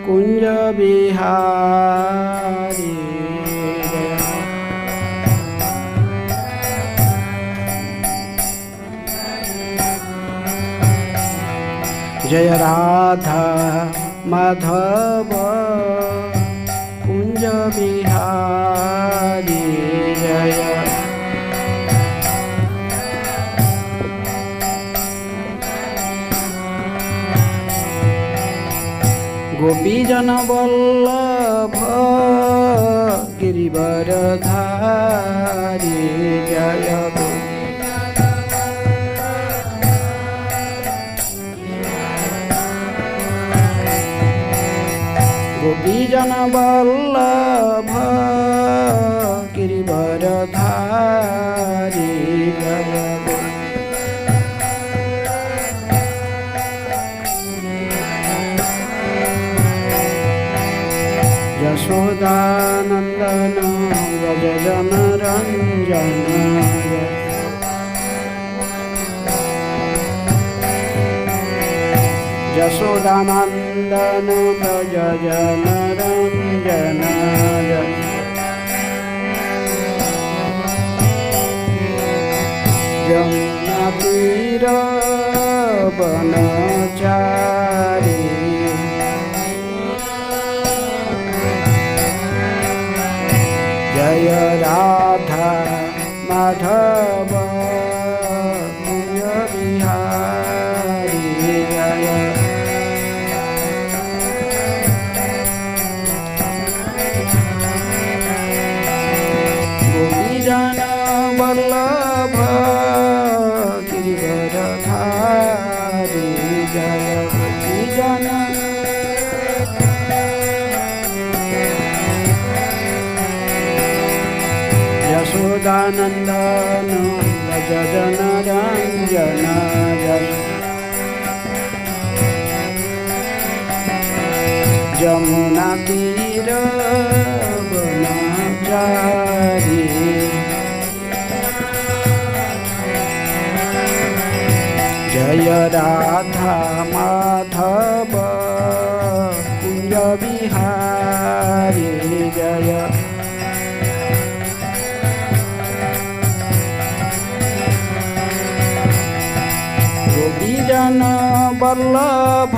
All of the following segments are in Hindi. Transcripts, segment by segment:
कुंज बिहारी जय राधा माधव कुंज बिहारी जय गोपीजन वल्लभ गिरिवरधारी जय गोपीजन वल्लभ गिरिवरधारी जय यशोदानंदन व्रज जनरंजन यशोदानंदन व्रज जनरंजन यमुना तीर वनचारी जय राधा माधव कुंज बिहारी जय गोपीजन वल्लभ गिरिवरधारी जय गोपीजन यशोदानंदन व्रज जनरंजन यमुना तीर वनचारी जय राधा माधव कुंज बिहारी जय गोपीजन वल्लभ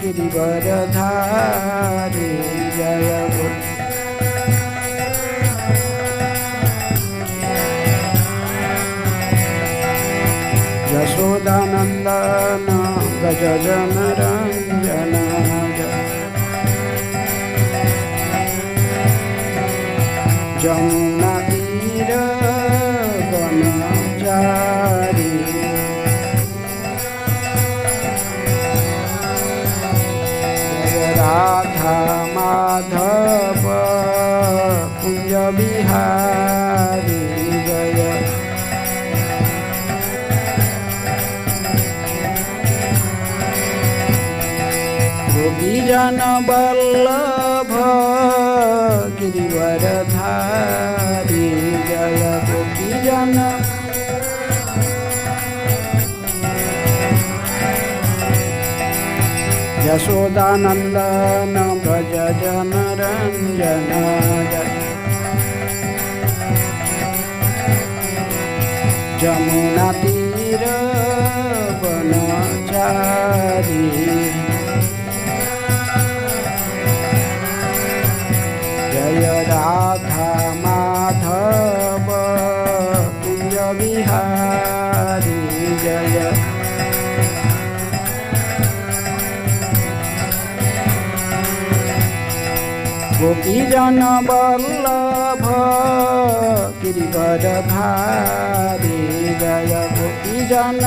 गिरिवरधारी जय यशोदानंदन व्रज जनरंजन यमुना तीर वनचारी राधा माधव कुंज बिहारी जय गोपीजन वल्लभ गिरिवरधारी जय गोपीजन यशोदानंदन व्रज जनरंजन यमुना तीर वनचारी जय राधा माधव कुंज बिहारी जय गोपीजन वल्लभ गिरिवरधारी जय गोपीजन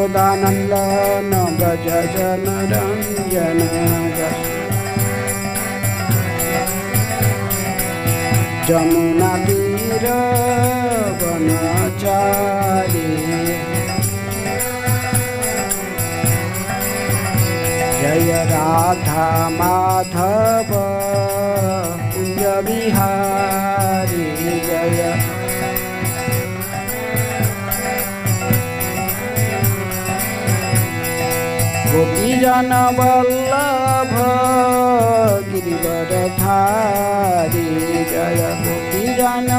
यशोदानंदन व्रज जनरंजन यमुना तीर वनचारी जय राधा माधव कुंज बिहारी जय गोपीजन वल्लभ गिरिवरधारी जय गोपीजन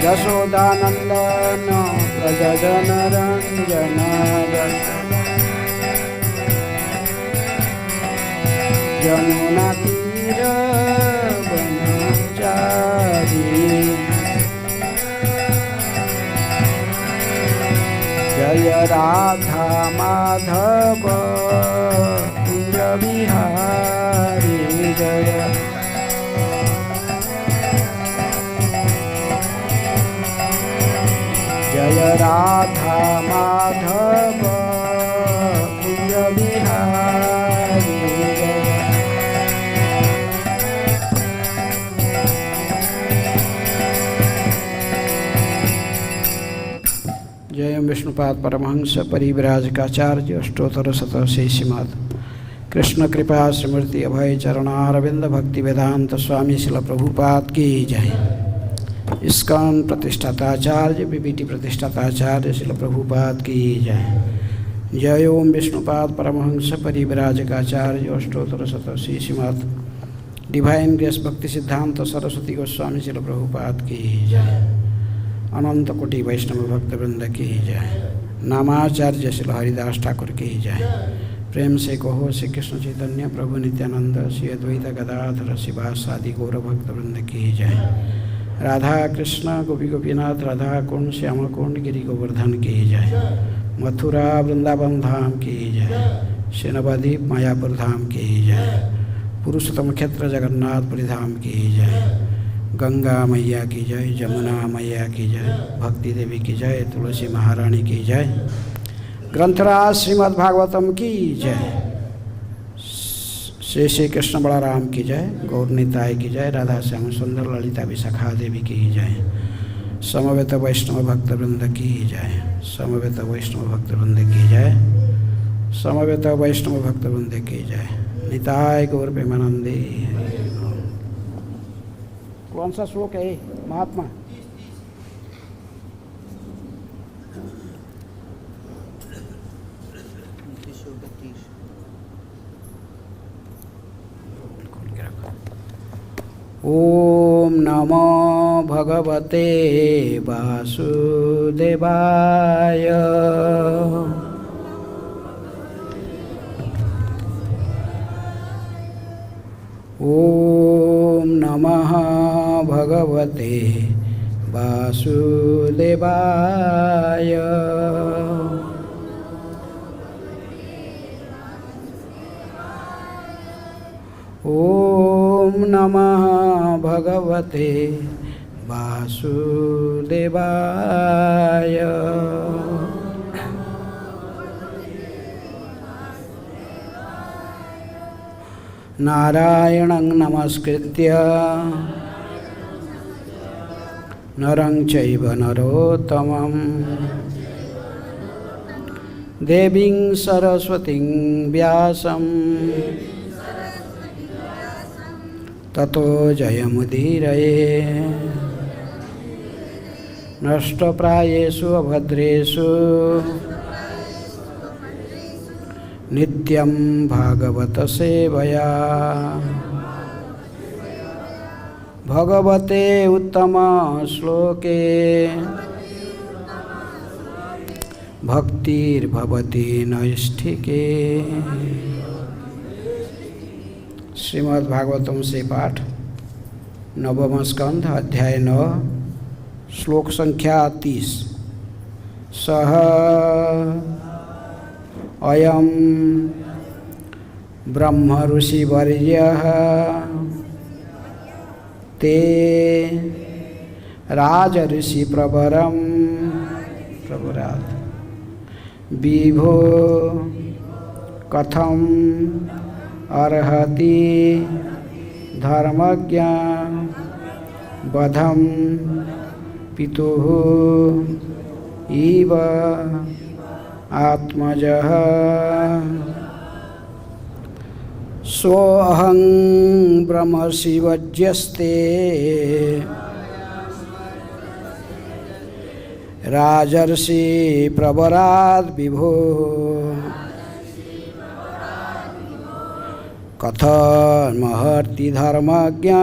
यशोदानंदन व्रज जनरंजन यमुना तीर वनचारी जय राधा माधव कुंज बिहारी जय जय राधा माधव कुंज बिहारी जय विष्णुपाद परमहंस परिव्राजकाचार्य अष्टोत्तर शतशे श्रीमद् कृष्ण कृपा स्मृति अभय चरणारविंद भक्ति वेदांत स्वामी शिल प्रभुपाद की जय। इस्कॉन प्रतिष्ठाताचार्य बीबीटी प्रतिष्ठाताचार्य शिल प्रभुपाद की जय। जय ओम विष्णुपाद परमहंस परिव्राजकाचार्य अष्टोत्तर शतशे श्रीमद् डिवाइन ग्रेस भक्ति सिद्धांत सरस्वती गोस्वामी शिल प्रभुपाद की जय। अनंत कोटि वैष्णव भक्त वृंद की जय। नामाचार्य श्री हरिदास ठाकुर की जय। प्रेम से कहो श्री कृष्ण चैतन्य प्रभु नित्यानंद श्री अद्वैत गदाधर शिवासादि गौर भक्त वृंद की जय। राधा कृष्ण गोपी गोपीनाथ राधा कुंड श्याम कुंड गिरि गोवर्धन की जय। मथुरा वृंदावन धाम की जय। श्री नवद्वीप मायापुर धाम की जय। पुरुषोत्तम क्षेत्र जगन्नाथपुरी धाम की जय। गंगा मैया की जय। जमुना मैया की जय। भक्ति देवी की जय। तुलसी महारानी की जय। ग्रंथराज श्रीमद् भागवतम की जय। श्री श्री कृष्ण बलराम की जय। गौर निताय की जय। राधा श्याम सुंदर ललिता विशाखा देवी की जय। समवेत वैष्णव भक्त वृंद की जय। समवेत वैष्णव भक्त वृंद की जय। समवेत वैष्णव भक्त वृंद की जय। निताय गौर प्रेमानंदे। कौन सा श्लोक है महात्मा? ओम नमो भगवते वासुदेवाय। ओम नमः भगवते वासुदेवाय। ओम नमः भगवते वासुदेवाय। नारायणं नमस्कृत्य नरं चैव नरोत्तमं देवीं सरस्वतीं व्यासं ततो जयमुदीरये। नष्टप्रायेषु अभद्रेषु नित्यं भागवत सेवया भगवते उत्तम श्लोके भक्तिर्भवति नैष्ठिके। श्रीमद्भागवतम से पाठ नवम स्कंध अध्याय 9 श्लोक संख्या 30। सह अयं ब्रह्म ऋषिवर्यः ते राजऋषि प्रवरं प्रवरात् विभो कथम अर्हति धर्मज्ञ वधं पितुः इव आत्मजः सोऽहं ब्रह्मशिवज्यस्ते राजर्षि प्रवराद् विभो कथमहर्ति धर्मज्ञा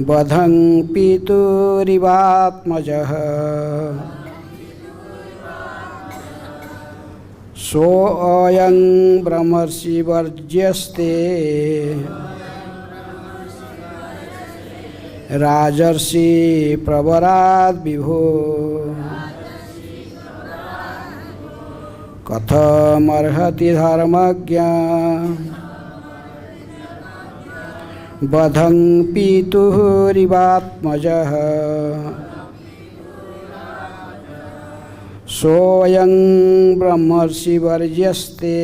बधं पितुरिवात्मजः सोऽयं ब्रह्मर्षि वर्ज्यस्ते राजर्षि प्रवराद् विभो कथमर्हति धर्मज्ञा बधं पितुरिवात्मजः सोऽयं ब्रह्मर्षि वर्ज्यस्ते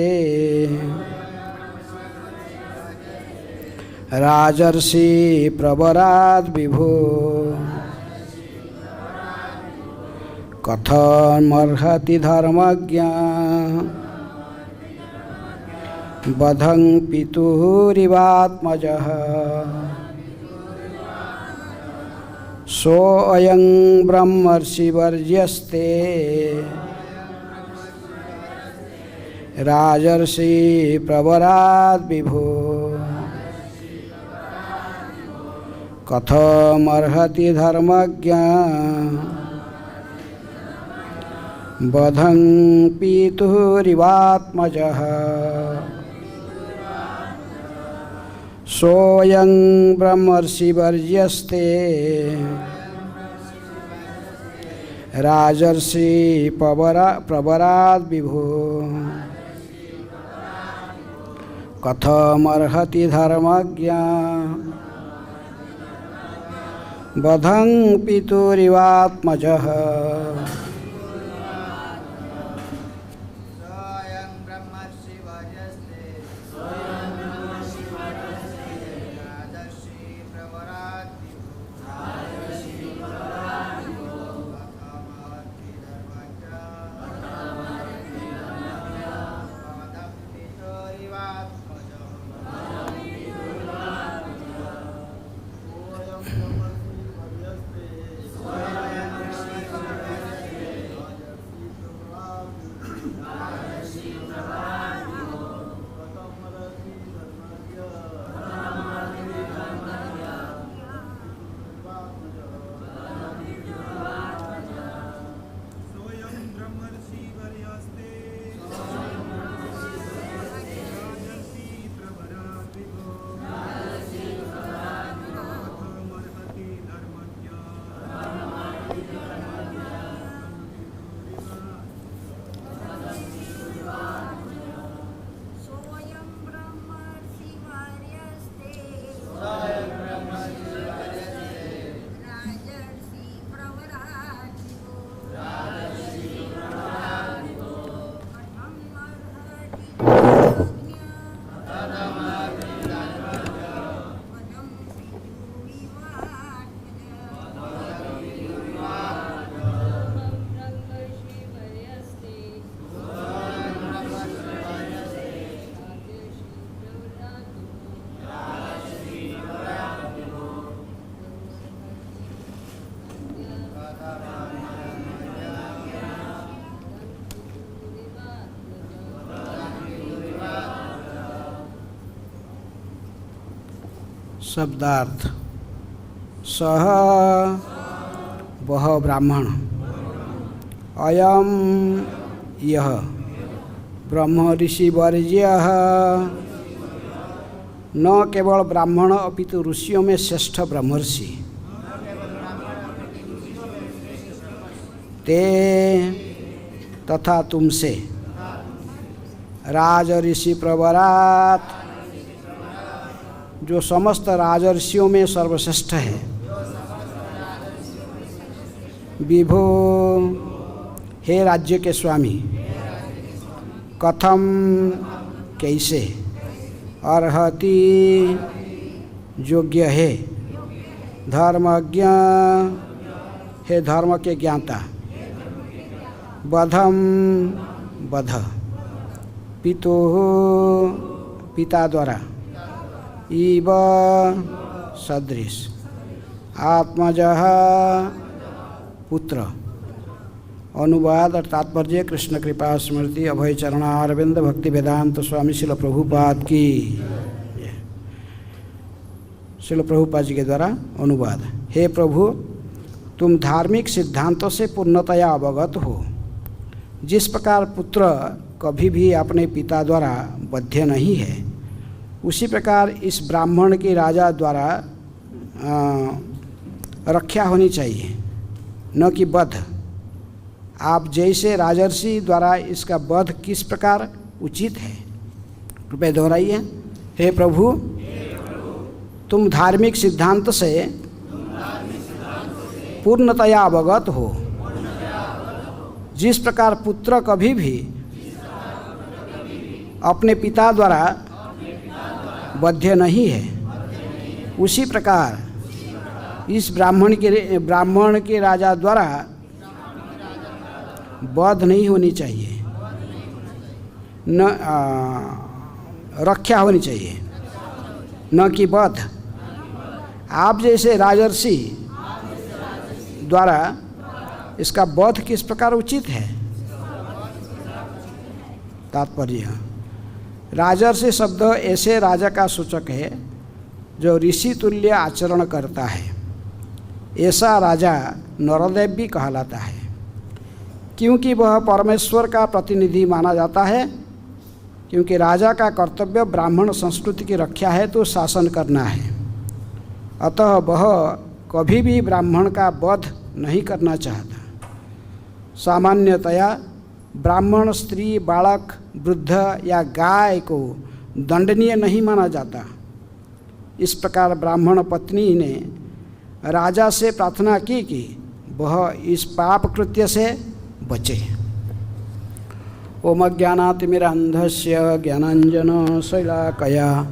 राजर्षि प्रवराद् विभो कथमर्हति धर्मज्ञा बधं पितुरिवात्मजः सोऽयं ब्रह्मर्षि वर्ज्यस्ते राजर्षि प्रवराद् विभो कथमर्हति धर्मज्ञा बधं पितुरिवात्मजः सोऽयं ब्रह्मर्षि वर्ज्यस्ते राजर्षि प्रवराद् विभो कथमर्हति धर्मज्ञा बधं पितुरिवात्मजः शब्दार्थ सह वह ब्राह्मण अयम यह ब्रह्म ऋषि वर्ज्यः न केवल ब्राह्मण अपितु ऋषियों में श्रेष्ठ ब्रह्मर्षि ते तथा तुमसे राज ऋषि प्रवरात जो समस्त राजर्षियों में सर्वश्रेष्ठ है विभो हे राज्य के स्वामी कथम कैसे अर्हति योग्य है धर्मज्ञ हे धर्म के ज्ञाता बधम बध पितो पिता द्वारा इव सदृश आत्मजः पुत्र। अनुवाद और तात्पर्य कृष्ण कृपा स्मृति अभय चरणारविंद भक्ति वेदांत स्वामी शिल प्रभुपाद की। शिल प्रभुपाद जी के द्वारा अनुवाद। हे प्रभु, तुम धार्मिक सिद्धांतों से पूर्णतया अवगत हो। जिस प्रकार पुत्र कभी भी अपने पिता द्वारा बद्ध नहीं है, उसी प्रकार इस ब्राह्मण के राजा द्वारा रक्षा होनी चाहिए, न कि वध। आप जैसे राजर्षि द्वारा इसका वध किस प्रकार उचित है, कृपया दोहराइए। हे प्रभु, तुम धार्मिक सिद्धांत से पूर्णतया अवगत हो। जिस प्रकार पुत्र कभी भी अपने पिता द्वारा बद्ध नहीं है, उसी प्रकार इस ब्राह्मण के राजा द्वारा वध नहीं होनी चाहिए, न रक्षा होनी चाहिए, न कि वध। आप जैसे राजर्षि द्वारा इसका वध किस प्रकार उचित है। तात्पर्य, राजर्षि शब्द ऐसे राजा का सूचक है जो ऋषि तुल्य आचरण करता है। ऐसा राजा नरदेव भी कहलाता है, क्योंकि वह परमेश्वर का प्रतिनिधि माना जाता है। क्योंकि राजा का कर्तव्य ब्राह्मण संस्कृति की रक्षा है तो शासन करना है। अतः वह कभी भी ब्राह्मण का वध नहीं करना चाहता। सामान्यतया ब्राह्मण स्त्री, बालक, वृद्ध या गाय को दंडनीय नहीं माना जाता। इस प्रकार ब्राह्मण पत्नी ने राजा से प्रार्थना की कि वह इस पाप कृत्य से बचे। ओम अज्ञानातिमिरान्धस्य ज्ञानाञ्जनशलाकया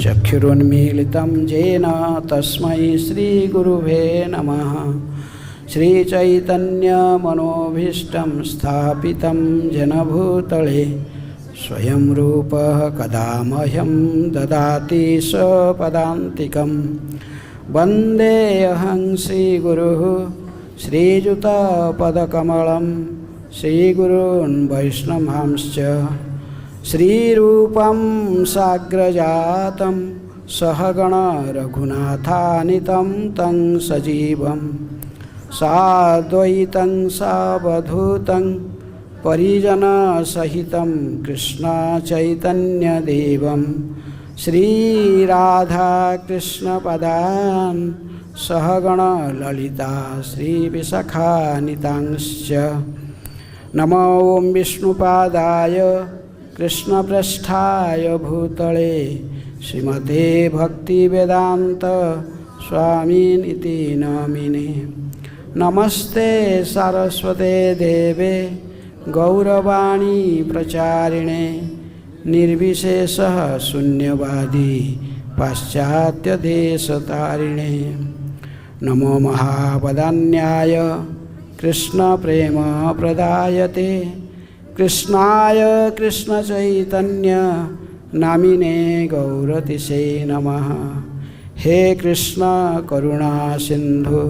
चक्षुरुन्मीलितं येन तस्मै श्रीगुरुवे नमः। श्रीचैतन्यमनोभीष्टं स्थापितं जनभूतले स्वयं रूपः कदा मह्यं ददाति स्वपदान्तिकं। वन्देऽहं श्रीगुरुः श्रीयुतपदकमलं श्रीगुरून् वैष्णवांश्च। श्रीरूपं साग्रजातं सहगण रघुनाथान्वितं तं सजीवं साद्वैतं सावधूतं परिजनसहितं कृष्ण चैतन्यदेवं श्रीराधाकृष्णपदान् सहगण ललिता श्रीविशाखान्वितांश्च। नमो ॐ विष्णुपादाय कृष्णप्रेष्ठाय भूतले श्रीमते भक्तिवेदान्त स्वामिनिति नामिने। नमस्ते सारस्वते देवे गौरवाणी प्रचारिणे निर्विशेषः शून्यवादी पाश्चात्यदेशतारिणे। नमो महावदान्याय कृष्णप्रेम प्रदायते कृष्णाय कृष्णचैतन्य नामिने गौरतिसे नमः। हे कृष्ण करुणा सिंधु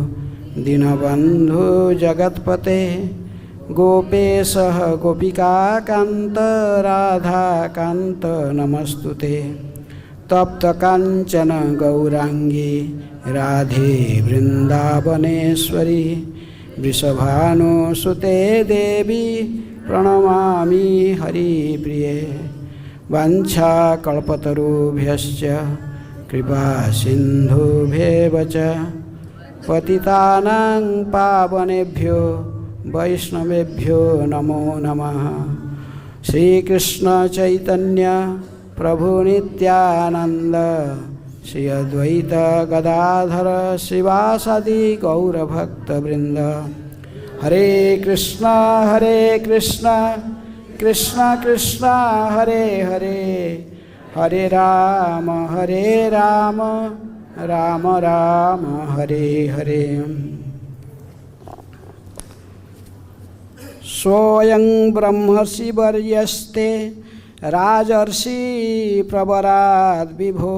दीनबंधु जगत्पते गोपेशः गोपिकाकान्त राधाकान्त नमस्तुते। तप्त कांचन गौरांगी राधे वृंदावनेश्वरी वृषभानुसुते देवी प्रणमामि हरिप्रिये। वाञ्छाकल्पतरुभ्यश्च कृपा सिन्धुभ्येव च पतितानां पावनेभ्यो वैष्णवेभ्यो नमो नमः। श्रीकृष्ण चैतन्य प्रभु नित्यानंद श्री अद्वैत गदाधर श्रीवासादि गौरभक्तवृंद। हरे कृष्णा कृष्ण कृष्ण हरे हरे, हरे राम राम राम हरे हरे। स्वयं ब्रह्मर्षि वर्यस्ते राजर्षि प्रवराद् विभो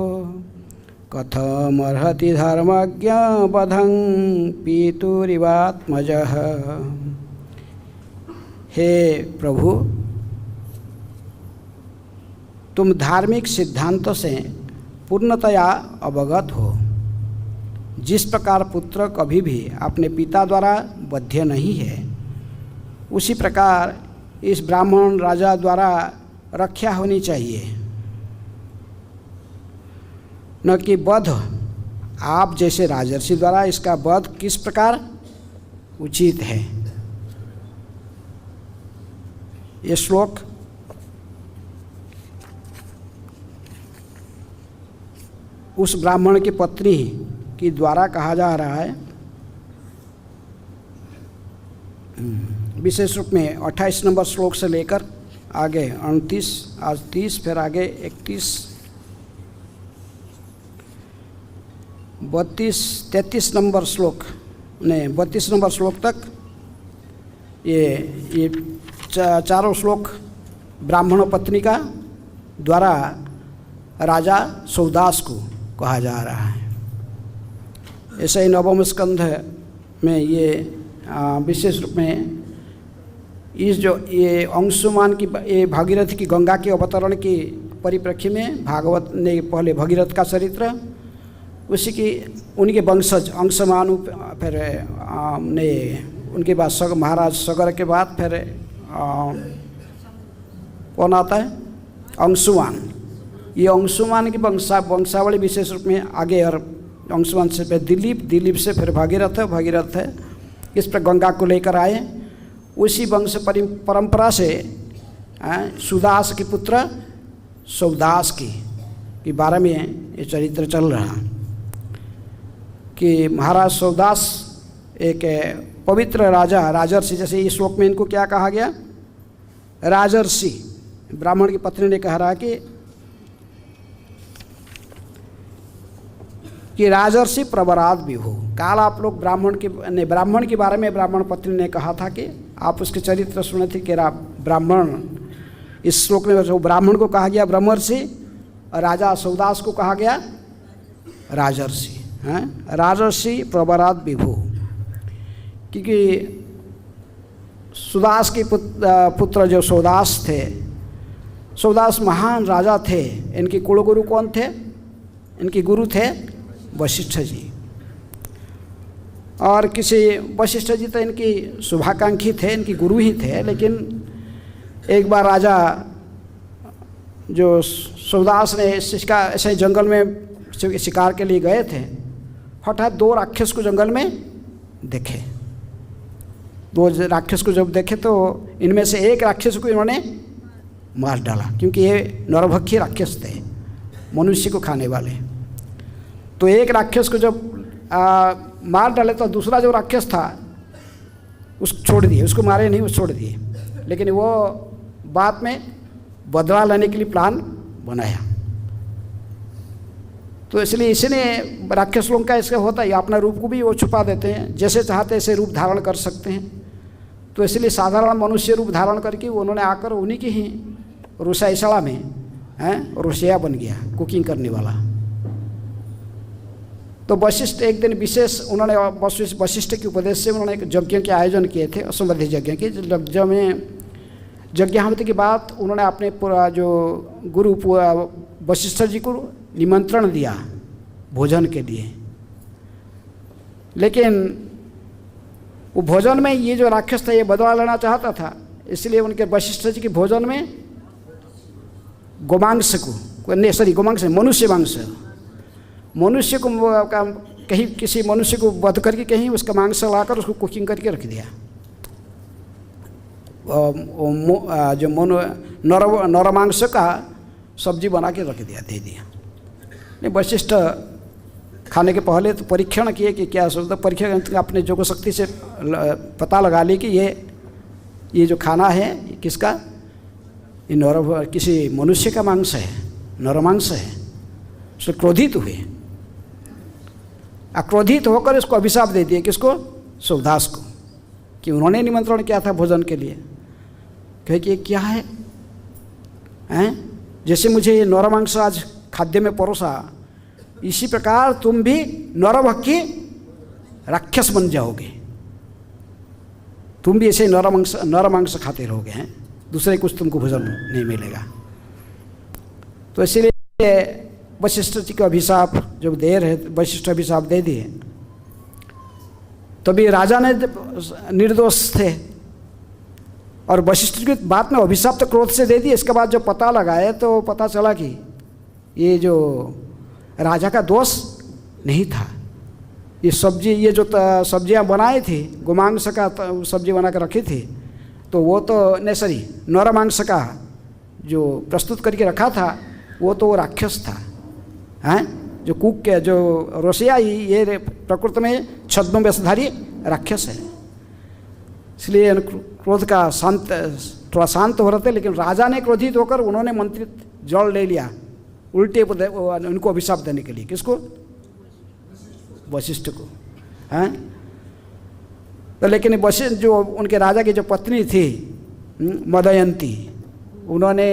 कथमर्हति धर्मज्ञ बधं पितुरिवात्मजः। हे प्रभु, तुम धार्मिक सिद्धांतों से पूर्णतया अवगत हो। जिस प्रकार पुत्र कभी भी अपने पिता द्वारा बद्ध नहीं है, उसी प्रकार इस ब्राह्मण राजा द्वारा रक्षा होनी चाहिए, न कि वध। आप जैसे राजर्षि द्वारा इसका वध किस प्रकार उचित है। ये श्लोक उस ब्राह्मण की पत्नी की द्वारा कहा जा रहा है। विशेष रूप में 28 नंबर श्लोक से लेकर आगे 29, आज 30, फिर आगे 31, 32, 33 नंबर श्लोक ने 32 नंबर श्लोक तक ये चारों श्लोक ब्राह्मण पत्नी का द्वारा राजा सौदास को कहा जा रहा है। ऐसे ही नवम स्कंध में ये विशेष रूप में इस जो ये अंशुमान की ये भागीरथ की गंगा के अवतरण की परिप्रेक्ष्य में भागवत ने पहले भगीरथ का चरित्र, उसी की उनके वंशज अंशमान, फिर ने उनके बाद महाराज सगर के बाद फिर कौन आता है, अंशुमान। ये अंशुमान की वंशावली विशेष रूप में आगे, और अंशुमान से फिर दिलीप से फिर भागीरथ है। इस पर गंगा को लेकर आए। उसी वंश परंपरा से सुदास के पुत्र सौदास की बारे में ये चरित्र चल रहा कि महाराज सौदास एक पवित्र राजा, राजर्षि, जैसे इस श्लोक में इनको क्या कहा गया, राजर्षि। ब्राह्मण की पत्नी ने कहा रहा कि राजर्षि प्रवरात विभु। काल आप लोग ब्राह्मण के बारे में ब्राह्मण पत्नी ने कहा था कि आप उसके चरित्र सुने थे कि ब्राह्मण, इस श्लोक में जो ब्राह्मण को कहा गया ब्रह्मर्षि और राजा सौदास को कहा गया राजर्षि। राजर्षि प्रवरात विभु, क्योंकि सुदास के पुत्र जो सौदास थे, सौदास महान राजा थे। इनके कुलगुरु कौन थे? इनके गुरु थे वशिष्ठ जी। और वशिष्ठ जी तो इनकी शुभाकांक्षी थे, इनकी गुरु ही थे। लेकिन एक बार राजा जो सौदास ने ऐसे जंगल में शिकार के लिए गए थे, हठात 2 राक्षस को जंगल में देखे। 2 राक्षस को जब देखे तो इनमें से एक राक्षस को इन्होंने मार डाला, क्योंकि ये नरभक्षी राक्षस थे, मनुष्य को खाने वाले। तो एक राक्षस को जब मार डाले तो दूसरा जो राक्षस था उसको छोड़ दिए, उसको मारे नहीं, उसको छोड़ दिए। लेकिन वो बाद में बदला लेने के लिए प्लान बनाया। तो इसलिए इसने राक्षस लोगों का इसका होता है, अपना रूप को भी वो छुपा देते हैं, जैसे चाहते ऐसे रूप धारण कर सकते हैं। तो इसलिए साधारण मनुष्य रूप धारण करके उन्होंने आकर उन्हीं की ही रोषाईशाला में रोषिया बन गया, कुकिंग करने वाला। तो वशिष्ठ एक दिन विशेष उन्होंने वशिष्ठ के उपदेश से उन्होंने एक यज्ञ के आयोजन किए थे, असंबद्ध यज्ञ के। यज्ञ में यज्ञाहुति के बाद उन्होंने अपने पूरा जो गुरु वशिष्ठ जी को निमंत्रण दिया भोजन के लिए। लेकिन वो भोजन में ये जो राक्षस था ये बदला लेना चाहता था, इसलिए उनके वशिष्ठ जी के भोजन में गोमांस मनुष्य को कहीं किसी मनुष्य को वध करके कहीं उसका मांस लाकर उसको कुकिंग करके रख दिया। जो नर मांस का सब्जी बना के रख दिया, दे दिया। नहीं, वशिष्ठ खाने के पहले तो परीक्षण किए कि क्या सोचता, परीक्षण अपने जो शक्ति से पता लगा ली कि ये जो खाना है किसका, ये किसी मनुष्य का मांस है, नर मांस है। उससे क्रोधित हुए, क्रोधित होकर इसको अभिशाप दे दिए। किसको? सौदास को, कि उन्होंने निमंत्रण किया था भोजन के लिए। कहे कि ये क्या है, जैसे मुझे ये नर मांस आज खाद्य में परोसा इसी प्रकार तुम भी नरभक्षी राक्षस बन जाओगे। तुम भी ऐसे नरमांस खाते रहोगे हैं, दूसरे कुछ तुमको भोजन नहीं मिलेगा। तो इसीलिए वशिष्ठ जी का अभिशाप जब दे रहे, वशिष्ठ अभिशाप दे दिए, तभी राजा ने निर्दोष थे और वशिष्ठ की बात में अभिशाप तो क्रोध से दे दिए। इसके बाद जब पता लगाए तो पता चला कि ये जो राजा का दोष नहीं था। ये सब्जी, ये जो सब्जियां बनाई थी, गोमांस का सब्जी बना कर रखी थी, तो वो तो नहीं, नरमांस का जो प्रस्तुत करके रखा था वो तो राक्षस था, हैं? जो कुक के जो रोसिया, ये प्रकृति में छद्म वेशधारी राक्षस है। इसलिए क्रोध का थोड़ा शांत हो रहे थे, लेकिन राजा ने क्रोधित होकर उन्होंने मंत्रित जल ले लिया उल्टे उनको अभिशाप देने के लिए। किसको? वशिष्ठ को, हैं? तो लेकिन वशिष्ठ जो उनके राजा की जो पत्नी थी मदयंती, उन्होंने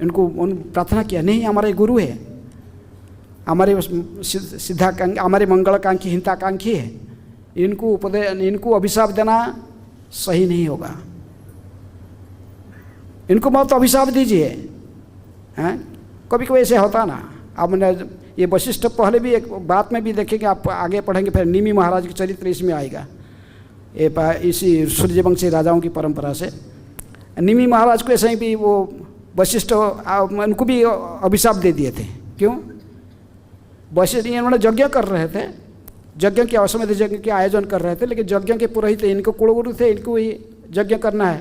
इनको प्रार्थना किया, नहीं हमारे गुरु है, हमारे सिद्धाकांक्षी, हमारे मंगलकांक्षी, हिताकांक्षी है, इनको अभिशाप देना सही नहीं होगा, इनको मत अभिशाप दीजिए, हैं? कभी कभी ऐसे होता ना। अब ये वशिष्ठ पहले भी एक बात में भी देखेंगे, आप आगे पढ़ेंगे, फिर निमि महाराज के चरित्र इसमें आएगा, इसी सूर्यवंशी राजाओं की परंपरा से। निमि महाराज को ऐसे ही भी वो वशिष्ठ उनको भी अभिशाप दे दिए थे। क्यों? वशिष्ठ इन्होंने यज्ञ कर रहे थे, यज्ञ के अवसर में यज्ञ के आयोजन कर रहे थे, लेकिन यज्ञ के पुरोहित इनको कुलगुरु थे, इनको ही यज्ञ करना है।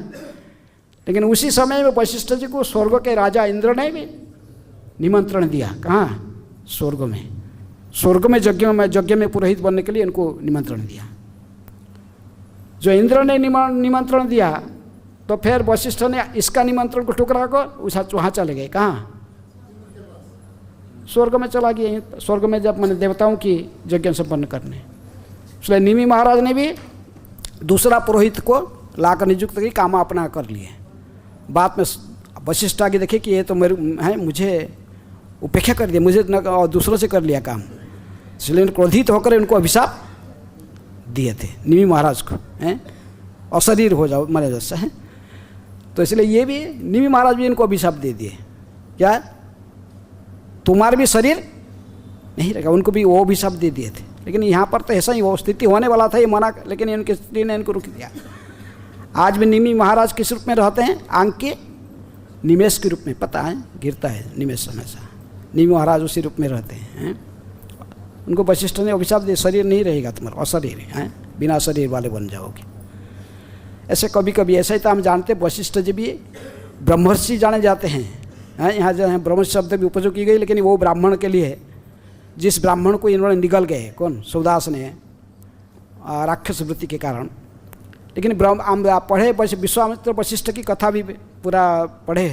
लेकिन उसी समय में वशिष्ठ जी को स्वर्ग के राजा इंद्र ने भी निमंत्रण दिया। कहाँ? स्वर्ग में। स्वर्ग में यज्ञ में पुरोहित बनने के लिए इनको निमंत्रण दिया। जो इंद्र ने निमंत्रण दिया, तो फिर वशिष्ठ ने इसका निमंत्रण को ठुकरा कर वहाँ चले गए। कहाँ? स्वर्ग में चला गया। स्वर्ग में जब मैंने देवताओं की यज्ञ संपन्न करने, इसलिए निमि महाराज ने भी दूसरा पुरोहित को लाकर नियुक्त की, काम अपना कर लिए। बाद में वशिष्ठ आगे देखे कि ये तो मेरे हैं, मुझे उपेक्षा कर दिया, मुझे और दूसरों से कर लिया काम, इसलिए क्रोधित होकर इनको अभिशाप दिए थे निमि महाराज को, हैं? अशरीर हो जाओ मरे जैसा है। तो इसलिए ये भी निमि महाराज भी इनको अभिशाप दे दिए, क्या तुम्हारे भी शरीर नहीं रहेगा, उनको भी वो अभिशाप दे दिए थे। लेकिन यहाँ पर तो ऐसा ही वो स्थिति होने वाला था, ये मना, लेकिन इनकी स्त्री ने इनको रोक दिया। आज भी निमि महाराज किस रूप में रहते हैं? आंक के निमेश के रूप में, पता है गिरता है निमेश हमेशा, निमि महाराज उसी रूप में रहते हैं। उनको वशिष्ठ ने अभिशाप दिया, शरीर नहीं रहेगा तुम्हारा, अशरीर है, बिना शरीर वाले बन जाओगे। ऐसे कभी कभी ऐसा ही तो हम जानते, वशिष्ठ जी भी ब्रह्मर्षि जाने जाते हैं। यहाँ जो है ब्रह्म शब्द भी उपयोग की गई, लेकिन वो ब्राह्मण के लिए, जिस ब्राह्मण को इन्होंने निगल गए, कौन? शिवदास ने, राक्षस वृत्ति के कारण। लेकिन पढ़े विश्वामित्र वशिष्ठ की कथा भी पूरा पढ़े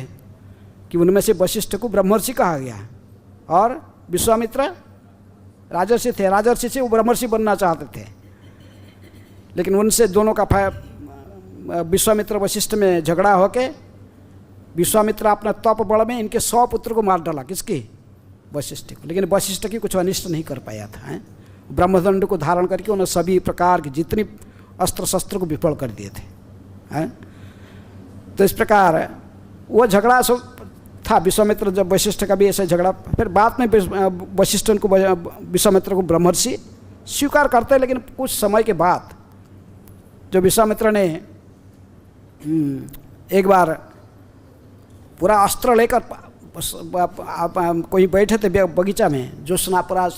कि उनमें से वशिष्ठ को ब्रह्मर्षि कहा गया और विश्वामित्र राजर्षि थे। राजर्षि से वो ब्रह्मर्षि बनना चाहते थे, लेकिन उनसे दोनों का विश्वामित्र वशिष्ठ में झगड़ा होके विश्वामित्र अपना तप बल में इनके 100 पुत्र को मार डाला। किसकी? वशिष्ठ को। लेकिन वशिष्ठ की कुछ अनिष्ट नहीं कर पाया था। ब्रह्मदंड को धारण करके उन्होंने सभी प्रकार की जितनी अस्त्र शस्त्र को विफल कर दिए थे। तो इस प्रकार वो झगड़ा सब था। विश्वामित्र जब वशिष्ठ का भी ऐसा झगड़ा, फिर बाद में वशिष्ठ उनको विश्वामित्र को ब्रह्मर्षि स्वीकार करते हैं। लेकिन कुछ समय के बाद जो विश्वामित्र ने एक बार पूरा अस्त्र लेकर कोई बैठे थे बगीचा में, ज्योत्सना पूरा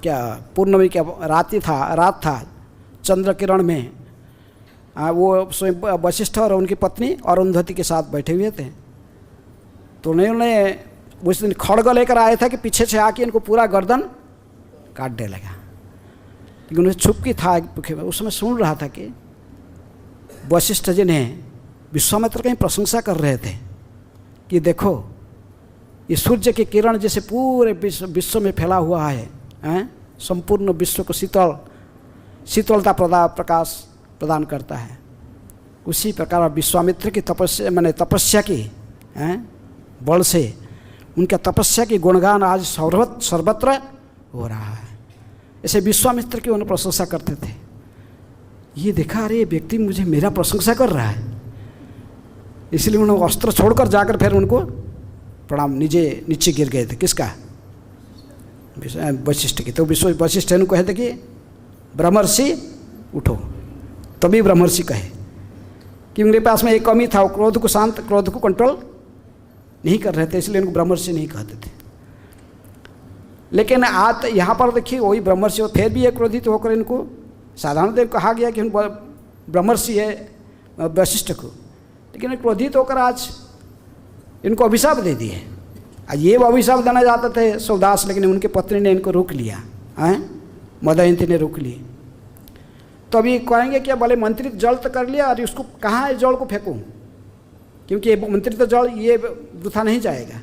क्या पूर्णमी क्या रात था चंद्र किरण में, वो स्वयं वशिष्ठ और उनकी पत्नी अरुंधति के साथ बैठे हुए थे। तो उन्होंने उस दिन खड़ग लेकर आया था कि पीछे से आके इनको पूरा गर्दन काट दे लगा। लेकिन उन्हें छुपकी था उसमें सुन रहा था कि वशिष्ठ जी ने विश्वामित्र की प्रशंसा कर रहे थे कि देखो ये सूर्य की किरण जैसे पूरे विश्व में फैला हुआ है, संपूर्ण विश्व को शीतलता प्रकाश प्रदान करता है। उसी प्रकार विश्वामित्र की तपस्या की बल से उनके तपस्या की गुणगान आज सर्वत्र हो रहा है। ऐसे विश्वामित्र की उन्होंने प्रशंसा करते थे। ये देखा, अरे ये व्यक्ति मुझे मेरा प्रशंसा कर रहा है, इसलिए उन्होंने अस्त्र छोड़कर जाकर फिर उनको प्रणाम, नीचे गिर गए थे। किसका? वशिष्ठ की। तो वशिष्ठ ने कहे थे कि ब्रह्मर्षि उठो, तभी ब्रह्मर्षि कहे कि उनके पास में एक कमी था, वो क्रोध को कंट्रोल नहीं कर रहे थे, इसलिए उनको ब्रह्मर्षि नहीं कहते थे। लेकिन आज यहाँ पर देखिए वही ब्रह्मर्षि, फिर भी ये क्रोधित होकर इनको साधारणतः कहा गया कि ब्रह्मर्षि है वशिष्ठ को, लेकिन क्रोधित होकर आज इनको अभिशाप दे दिए। आज ये अभिशाप देना चाहते थे सौदास, लेकिन उनके पत्नी ने इनको रोक लिया, मदयंती ने रोक ली। तो अभी कहेंगे कि भले मंत्रित जल तो कर लिया, और इसको कहाँ है जल को फेंकूँ, क्योंकि मंत्रित जल ये वृथा नहीं जाएगा।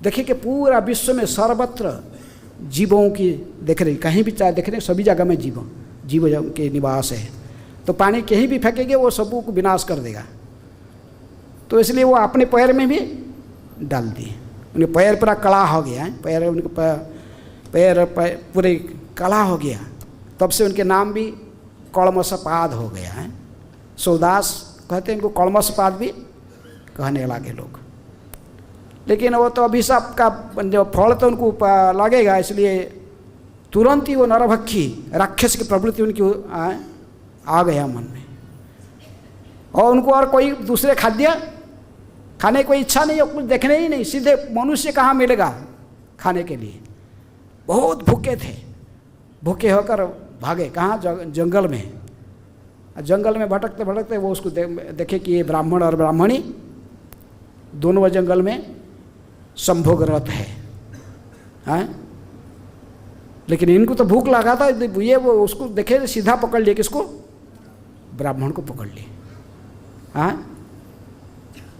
देखिए कि पूरा विश्व में सर्वत्र जीवों की देख रही, कहीं भी चाहे देख रहे सभी जगह में जीव के निवास है, तो पानी कहीं भी फेंकेंगे वो सबको को विनाश कर देगा। तो इसलिए वो अपने पैर में भी डाल दिए, उनके पैर पूरा कड़ा हो गया है, पैर उनके पैर पूरे कड़ा हो गया, तब से उनके नाम भी कौड़मसपाद हो गया है। सौदास कहते हैं इनको, कौड़मसपाद भी कहने लगे लोग। लेकिन वो तो अभिशाप का जो फल तो उनको लगेगा, इसलिए तुरंत ही वो नरभक्षी राक्षस की प्रवृत्ति उनकी आ गया मन में, और उनको और कोई दूसरे खाद्य खाने की कोई इच्छा नहीं है, कुछ देखने ही नहीं। सीधे मनुष्य कहाँ मिलेगा खाने के लिए, बहुत भूखे थे, भूखे होकर भागे कहाँ? जंगल में। जंगल में भटकते भटकते वो उसको देखे कि ये ब्राह्मण और ब्राह्मणी दोनों जंगल में संभोगरत है। लेकिन इनको तो भूख लगा था, ये वो उसको देखे सीधा पकड़ लिए, किसको? ब्राह्मण को पकड़ लिए।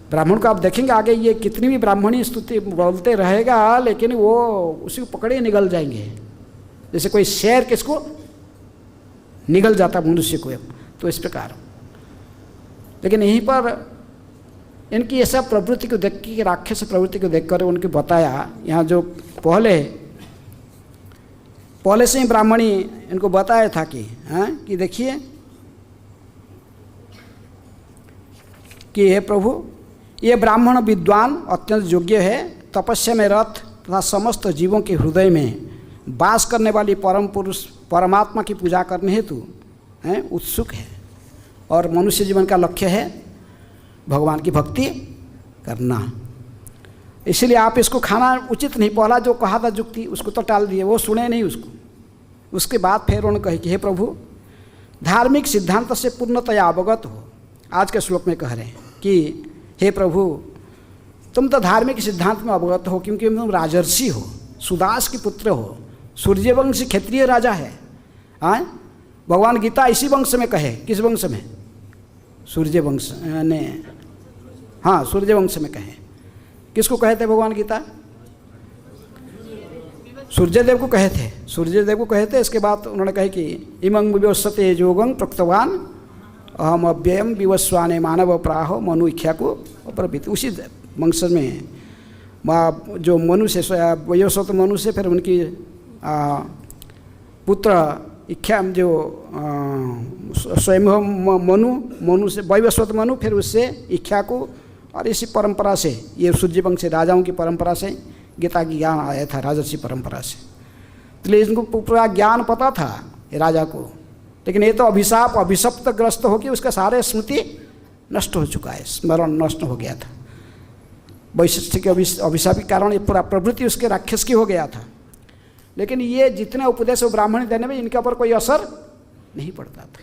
ब्राह्मण को आप देखेंगे आगे ये कितनी भी ब्राह्मणी स्तुति बोलते रहेगा, लेकिन वो उसी को पकड़े निगल जाएंगे, जैसे कोई शेर किसको निगल जाता मनुष्य को, तो इस प्रकार। लेकिन यहीं पर इनकी ऐसा प्रवृत्ति को देख के, राक्षस प्रवृत्ति को देखकर उनके बताया, यहाँ जो पहले से ही ब्राह्मणी इनको बताया था कि देखिए कि हे प्रभु, ये ब्राह्मण विद्वान अत्यंत योग्य है, तपस्या में रत तथा समस्त जीवों के हृदय में वास करने वाली परम पुरुष परमात्मा की पूजा करने हेतु उत्सुक है, और मनुष्य जीवन का लक्ष्य है भगवान की भक्ति करना। इसलिए आप इसको खाना उचित नहीं। पहला जो कहा था जुक्ति उसको तो टाल दिए, वो सुने नहीं उसको। उसके बाद फिर उन्होंने कहे कि हे प्रभु, धार्मिक सिद्धांत से पूर्णतया अवगत हो। आज के श्लोक में कह रहे हैं कि हे प्रभु, तुम तो धार्मिक सिद्धांत में अवगत हो, क्योंकि तुम राजर्षि हो, सुदास के पुत्र हो, सूर्यवंशी क्षत्रिय राजा है। भगवान गीता इसी वंश में कहे। किस वंश में? सूर्यवंश ने, हाँ, सूर्यवंश में कहे। किसको कहे थे भगवान गीता? सूर्यदेव को कहे थे, सूर्यदेव को कहे थे। इसके बाद उन्होंने कहे कि इमं विवस्वते योगं प्रोक्तवान अहम अव्ययम विवस्वाने मानव प्राहो मनु इख्या को प्रवृत्ति। उसी वंश में जो मनु से वयोस्वत मनु से फिर उनकी पुत्र इख्या जो स्वयं मनु से वैवस्वत मनु, फिर उससे इख्या को, और इसी परंपरा से ये सूर्यवंशी राजाओं की परंपरा से गीता की ज्ञान आया था, राजर्षि परंपरा से। इसलिए इनको पूरा ज्ञान पता था राजा को, लेकिन ये तो अभिशप्त ग्रस्त होकर उसका सारे स्मृति नष्ट हो चुका है, स्मरण नष्ट हो गया था। वैशिष्ट के अभिशाप के कारण ये पूरा प्रवृत्ति उसके राक्षस की हो गया था। लेकिन ये जितने उपदेश वो ब्राह्मण देने में इनके ऊपर कोई असर नहीं पड़ता था।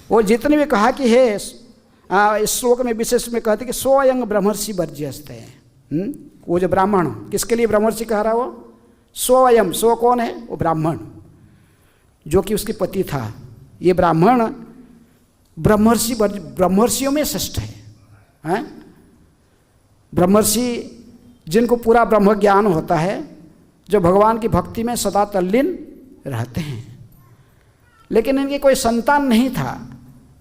वो जितने भी कहा कि हे, इस श्लोक में विशेष में कहते कि स्वयं ब्रह्मर्षि वर्ज्यस्ते हैं। वो जो ब्राह्मण, किसके लिए ब्रह्मर्षि कह रहा वो? स्वयं, स्व कौन है? वो ब्राह्मण जो कि उसके पति था। ये ब्राह्मण ब्रह्मर्षियों में श्रेष्ठ है। ब्रह्मर्षि जिनको पूरा ब्रह्म ज्ञान होता है, जो भगवान की भक्ति में सदा तल्लीन रहते हैं। लेकिन इनकी कोई संतान नहीं था,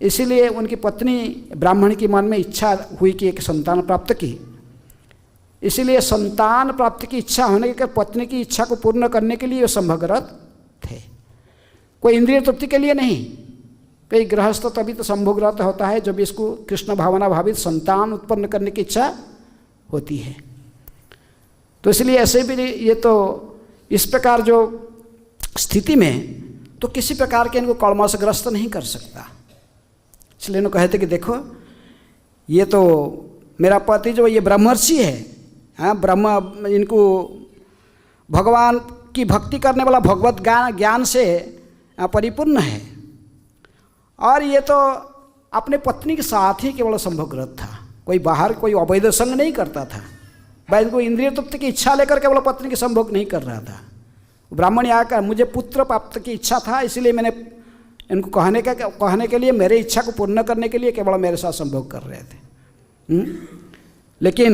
इसीलिए उनकी पत्नी ब्राह्मण की मन में इच्छा हुई कि एक संतान प्राप्त की। इसीलिए संतान प्राप्ति की इच्छा होने के पत्नी की इच्छा को पूर्ण करने के लिए वो संभोगरत थे, कोई इंद्रिय तृप्ति के लिए नहीं। कई गृहस्थ तभी तो संभोगरत होता है जब इसको कृष्ण भावना भावित संतान उत्पन्न करने की इच्छा होती है। तो इसलिए ऐसे भी ये तो इस प्रकार जो स्थिति में तो किसी प्रकार के इनको कलमशग्रस्त नहीं कर सकता। इसलिए इन्होंने कहते कि देखो ये तो मेरा पति जो ये ब्रह्मर्षि है, हाँ, ब्रह्म इनको भगवान की भक्ति करने वाला भगवत ज्ञान से परिपूर्ण है, और ये तो अपने पत्नी के साथ ही केवल संभोगरत था, कोई बाहर कोई अवैध संग नहीं करता था, भाई इनको इंद्रिय तृप्ति की इच्छा लेकर केवल पत्नी के संभोग नहीं कर रहा था। ब्राह्मण आकर मुझे पुत्र प्राप्त की इच्छा था, इसलिए मैंने इनको कहने के लिए मेरे इच्छा को पूर्ण करने के लिए केवल मेरे साथ संभोग कर रहे थे। लेकिन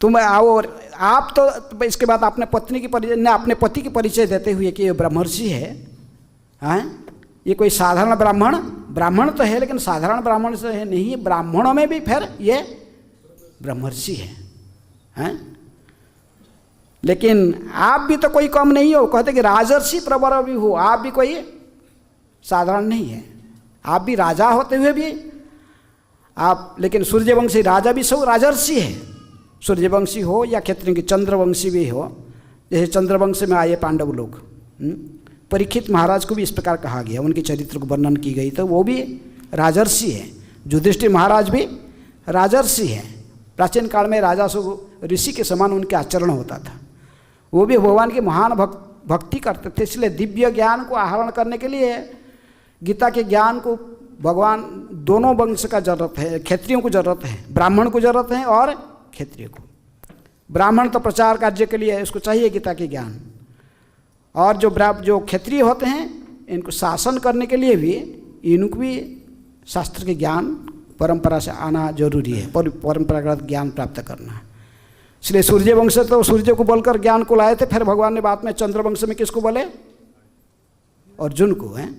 तुम आओ, आप तो इसके बाद अपने पत्नी की परिचय ने अपने पति की परिचय देते हुए कि ये ब्रह्मर्षि है, हाँ, ये कोई साधारण ब्राह्मण तो है लेकिन साधारण ब्राह्मण से है नहीं, ब्राह्मणों में भी फिर ये ब्रह्मर्षि है, हैं? लेकिन आप भी तो कोई कम नहीं हो, कहते कि राजर्षि प्रवर भी हो, आप भी कोई साधारण नहीं है, आप भी राजा होते हुए भी आप, लेकिन सूर्यवंशी राजा भी सब राजर्षि है, सूर्यवंशी हो या क्षत्रिय की चंद्रवंशी भी हो, जैसे चंद्रवंश में आए पांडव लोग। परीक्षित महाराज को भी इस प्रकार कहा गया, उनके चरित्र को वर्णन की गई, तो वो भी राजर्षि है। युधिष्ठिर महाराज भी राजर्षि है। प्राचीन काल में राजा सब ऋषि के समान उनके आचरण होता था, वो भी भगवान की महान भक्ति करते थे। इसलिए दिव्य ज्ञान को आहरण करने के लिए गीता के ज्ञान को भगवान दोनों वंश का जरूरत है, क्षत्रियों को जरूरत है, ब्राह्मण को जरूरत है और क्षत्रिय को। ब्राह्मण तो प्रचार कार्य के लिए उसको चाहिए गीता के ज्ञान, और जो क्षत्रिय होते हैं इनको शासन करने के लिए भी इनको भी शास्त्र के ज्ञान परंपरा से आना जरूरी है, परंपरागत ज्ञान प्राप्त करना। इसलिए सूर्यवंश तो सूर्य को बोलकर ज्ञान को लाए थे, फिर भगवान ने बाद में चंद्रवंश में किसको बोले? अर्जुन को, हैं,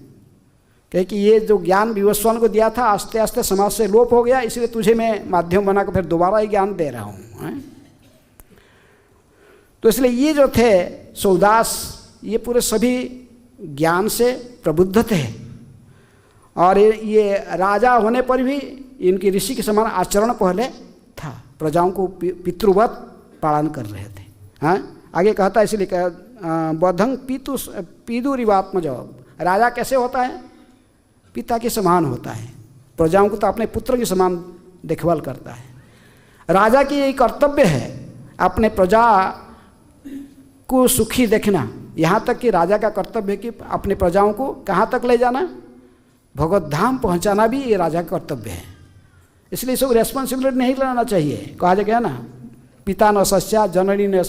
क्योंकि ये जो ज्ञान विवस्वान को दिया था आस्ते आस्ते समाज से लोप हो गया, इसलिए तुझे मैं माध्यम बनाकर फिर दोबारा ही ज्ञान दे रहा हूँ। तो इसलिए ये जो थे सूरदास, ये पूरे सभी ज्ञान से प्रबुद्ध थे, और ये राजा होने पर भी इनकी ऋषि के समान आचरण पहले था, प्रजाओं को पितृवत पालन कर रहे थे। हाँ, आगे कहता है इसलिए बद्धं पीदुरिवात्मज, राजा कैसे होता है? पिता के समान होता है, प्रजाओं को तो अपने पुत्र के समान देखभाल करता है। राजा की यही कर्तव्य है अपने प्रजा को सुखी देखना, यहाँ तक कि राजा का कर्तव्य है कि अपने प्रजाओं को कहाँ तक ले जाना? भगवत धाम पहुँचाना भी ये राजा का कर्तव्य है। इसलिए सब रेस्पॉन्सिबिलिटी नहीं लेना चाहिए। कहा गया ना, पिता न सस्यात, जननी न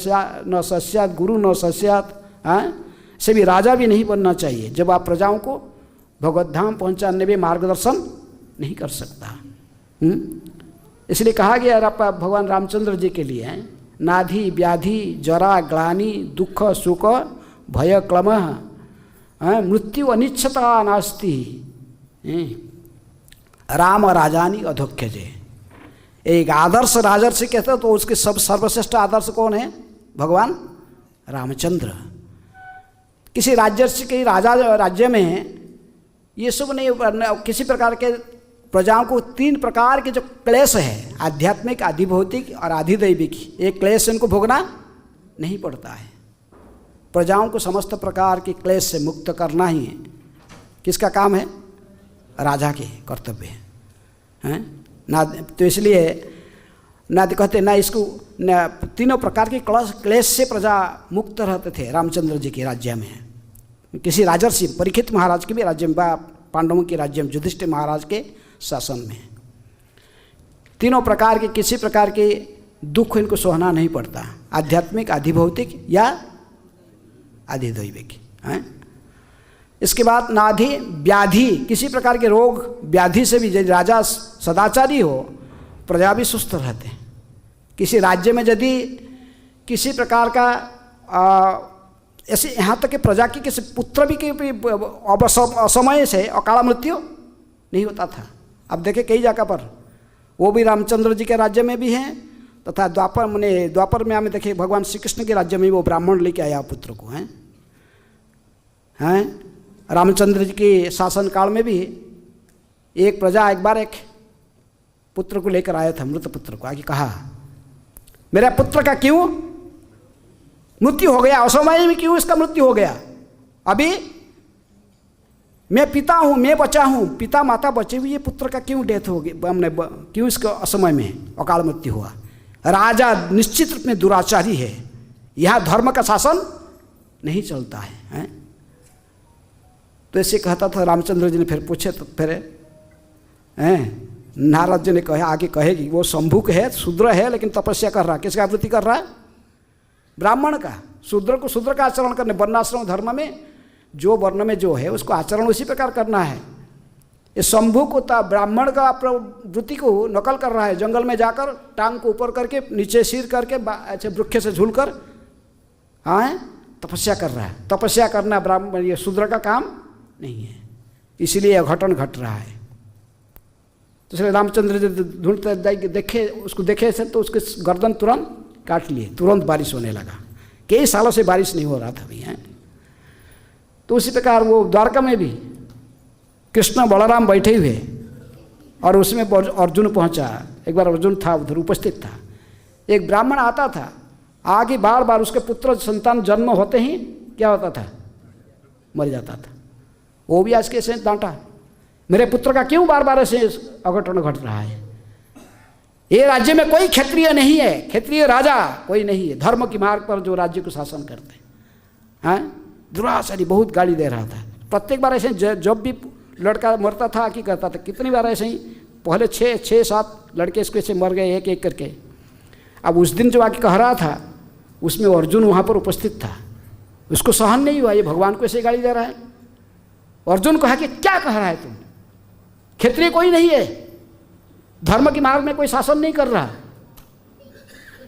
सस्यात, गुरु न सस्यात, से भी राजा भी नहीं बनना चाहिए जब आप प्रजाओं को भगवत धाम पहुँचाने में मार्गदर्शन नहीं कर सकता। इसलिए कहा गया भगवान रामचंद्र जी के लिए, नाधि व्याधि जरा ग्लानि दुख सुख भय क्लमः मृत्यु अनिच्छता नास्ति राम राजानी अधोख्यजे। एक आदर्श राजर्षि कहते हैं तो उसके सब सर्वश्रेष्ठ आदर्श कौन है? भगवान रामचंद्र। किसी राजर्षि के राज्य में ये सब नहीं, किसी प्रकार के प्रजाओं को तीन प्रकार के जो क्लेश है, आध्यात्मिक, आधिभौतिक और आधिदैविक, एक क्लेश इनको भोगना नहीं पड़ता है। प्रजाओं को समस्त प्रकार के क्लेश से मुक्त करना ही किसका काम है? राजा के कर्तव्य है ना। तो इसलिए ना कहते ना इसको ना, तीनों प्रकार के क्लेश से प्रजा मुक्त रहते थे रामचंद्र जी के राज्य में। किसी राजर्षि, परीक्षित महाराज के भी राज्य में, पांडवों के राज्य में, युधिष्ठिर महाराज के शासन में, तीनों प्रकार के किसी प्रकार के दुख इनको सहना नहीं पड़ता, आध्यात्मिक, आधिभौतिक या आधिदैविक। इसके बाद नाधि व्याधि, किसी प्रकार के रोग व्याधि से भी, यदि राजा सदाचारी हो प्रजा भी सुस्त रहते हैं। किसी राज्य में यदि किसी प्रकार का ऐसे, यहाँ तक कि प्रजा की किसी पुत्र भी असमय से अकाल मृत्यु नहीं होता था। अब देखें कई जगह पर, वो भी रामचंद्र जी के राज्य में भी हैं तथा द्वापर में हमें देखे भगवान श्री कृष्ण के राज्य में वो ब्राह्मण लेके आया पुत्र को, हैं रामचंद्र जी के शासन काल में भी एक प्रजा एक बार एक पुत्र को लेकर आया था, मृत पुत्र को, आगे कहा मेरा पुत्र का क्यों मृत्यु हो गया, असमय में क्यों इसका मृत्यु हो गया, अभी मैं पिता हूँ, मैं बचा हूँ, पिता माता बचे हुए, ये पुत्र का क्यों डेथ हो गई, हमने क्यों इसका असमय में अकाल मृत्यु हुआ। राजा निश्चित रूप में दुराचारी है, यहाँ धर्म का शासन नहीं चलता है? तो ऐसे कहता था। रामचंद्र जी ने फिर पूछे तो फिर नारद जी ने कहे आगे कहेगी वो शंभुक है, शूद्र है, लेकिन तपस्या कर रहा, किसका आवृत्ति कर रहा है, ब्राह्मण का। शूद्र को शूद्र का आचरण करने, वर्णाश्रम धर्म में जो वर्ण में जो है उसको आचरण उसी प्रकार करना है। ये शंभुक होता ब्राह्मण का वृत्ति को नकल कर रहा है, जंगल में जाकर टांग को ऊपर करके नीचे सिर करके ऐसे वृक्ष से झूलकर तपस्या कर रहा है। तपस्या करना ब्राह्मण ये शूद्र का काम नहीं है, इसलिए अघटन घट रहा है। तो इसलिए रामचंद्र जी ढूंढते देखे, उसको देखे से तो उसके गर्दन तुरंत काट लिए, तुरंत बारिश होने लगा। कई सालों से बारिश नहीं हो रहा था अभी। तो उसी प्रकार वो द्वारका में भी कृष्ण बलराम बैठे हुए और उसमें अर्जुन पहुंचा। एक बार अर्जुन था उधर उपस्थित था, एक ब्राह्मण आता था, आगे बार बार उसके पुत्र संतान जन्म होते ही क्या होता था, मर जाता था। वो भी आज कैसे डांटा, मेरे पुत्र का क्यों बार बार ऐसे अघटन घट रहा है। ये राज्य में कोई क्षत्रिय नहीं है, क्षत्रिय राजा कोई नहीं है, धर्म की मार्ग पर जो राज्य को शासन करते हैं। दुराचारी बहुत गाली दे रहा था। प्रत्येक बार ऐसे जब भी लड़का मरता था कि करता था, कितनी बार ऐसे ही पहले 6-7 लड़के इसको ऐसे मर गए एक एक करके। अब उस दिन जो आके कह रहा था उसमें अर्जुन वहाँ पर उपस्थित था, उसको सहन नहीं हुआ, ये भगवान को ऐसे गाली दे रहा है। अर्जुन कहा कि क्या कह रहा है तुम, क्षत्रिय कोई नहीं है, धर्म की मार्ग में कोई शासन नहीं कर रहा।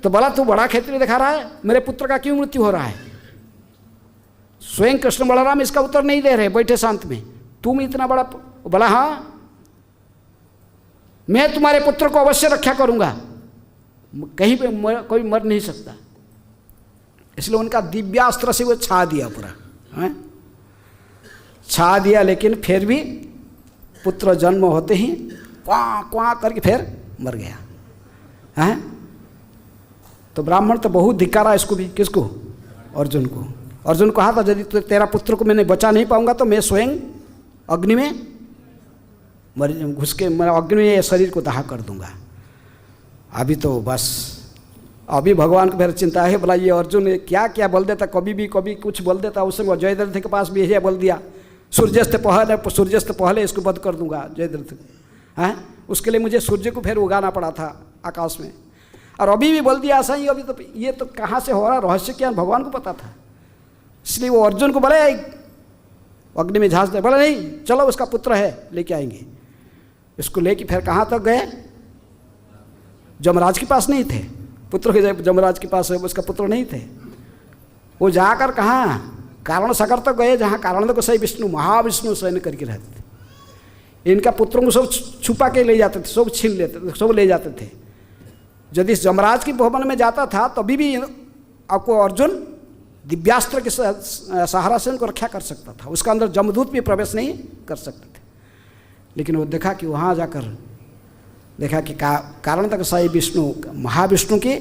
तो बोला तू बड़ा क्षत्रिय दिखा रहा है, मेरे पुत्र का क्यों मृत्यु हो रहा है। स्वयं कृष्ण बलराम इसका उत्तर नहीं दे रहे, बैठे शांत में। तुम इतना बड़ा, बोला हाँ मैं तुम्हारे पुत्र को अवश्य रक्षा करूंगा, कहीं पे कोई मर नहीं सकता। इसलिए उनका दिव्यास्त्र से वो छा दिया पूरा, छा दिया। लेकिन फिर भी पुत्र जन्म होते ही क्वां क्वां करके फिर मर गया है। तो ब्राह्मण तो बहुत धिक्कारा इसको भी, किसको, अर्जुन को। अर्जुन कहा था यदि तेरा पुत्र को मैंने बचा नहीं पाऊंगा तो मैं स्वयं अग्नि में घुस के अग्नि में शरीर को दाह कर दूंगा। अभी तो बस अभी भगवान को फिर चिंता है, बोला ये अर्जुन क्या क्या बोल देता, कभी कुछ बोल देता। उस समय जयद्रथ के पास भी यही बोल दिया, सूर्यास्त पहले इसको वध कर दूंगा जयद्रथ। उसके लिए मुझे सूर्य को फिर उगाना पड़ा था आकाश में, और अभी भी बोल दिया ऐसा ही। अभी तो ये तो कहाँ से हो रहा, रहस्य क्या भगवान को पता था। इसलिए वो अर्जुन को बोले अग्नि में झांस दे, बोला नहीं चलो उसका पुत्र है लेके आएंगे। इसको लेके फिर कहाँ तक गए, जमराज के पास नहीं थे पुत्र के, जमराज के पास उसका पुत्र नहीं थे। वो जाकर कहाँ, कारण सागर तक गए, जहाँ कारण को सही विष्णु महाविष्णु शयन करके रहते थे। इनका पुत्रों को सब छुपा के ले जाते थे, सब छीन लेते थे, सब ले जाते थे। यदि जमराज की भवन में जाता था तभी भी आपको अर्जुन दिव्यास्त्र के सहारा से उनको रक्षा कर सकता था, उसका अंदर जमदूत भी प्रवेश नहीं कर सकते थे। लेकिन वो देखा कि वहाँ जाकर देखा कि कारण तक साई विष्णु महाविष्णु के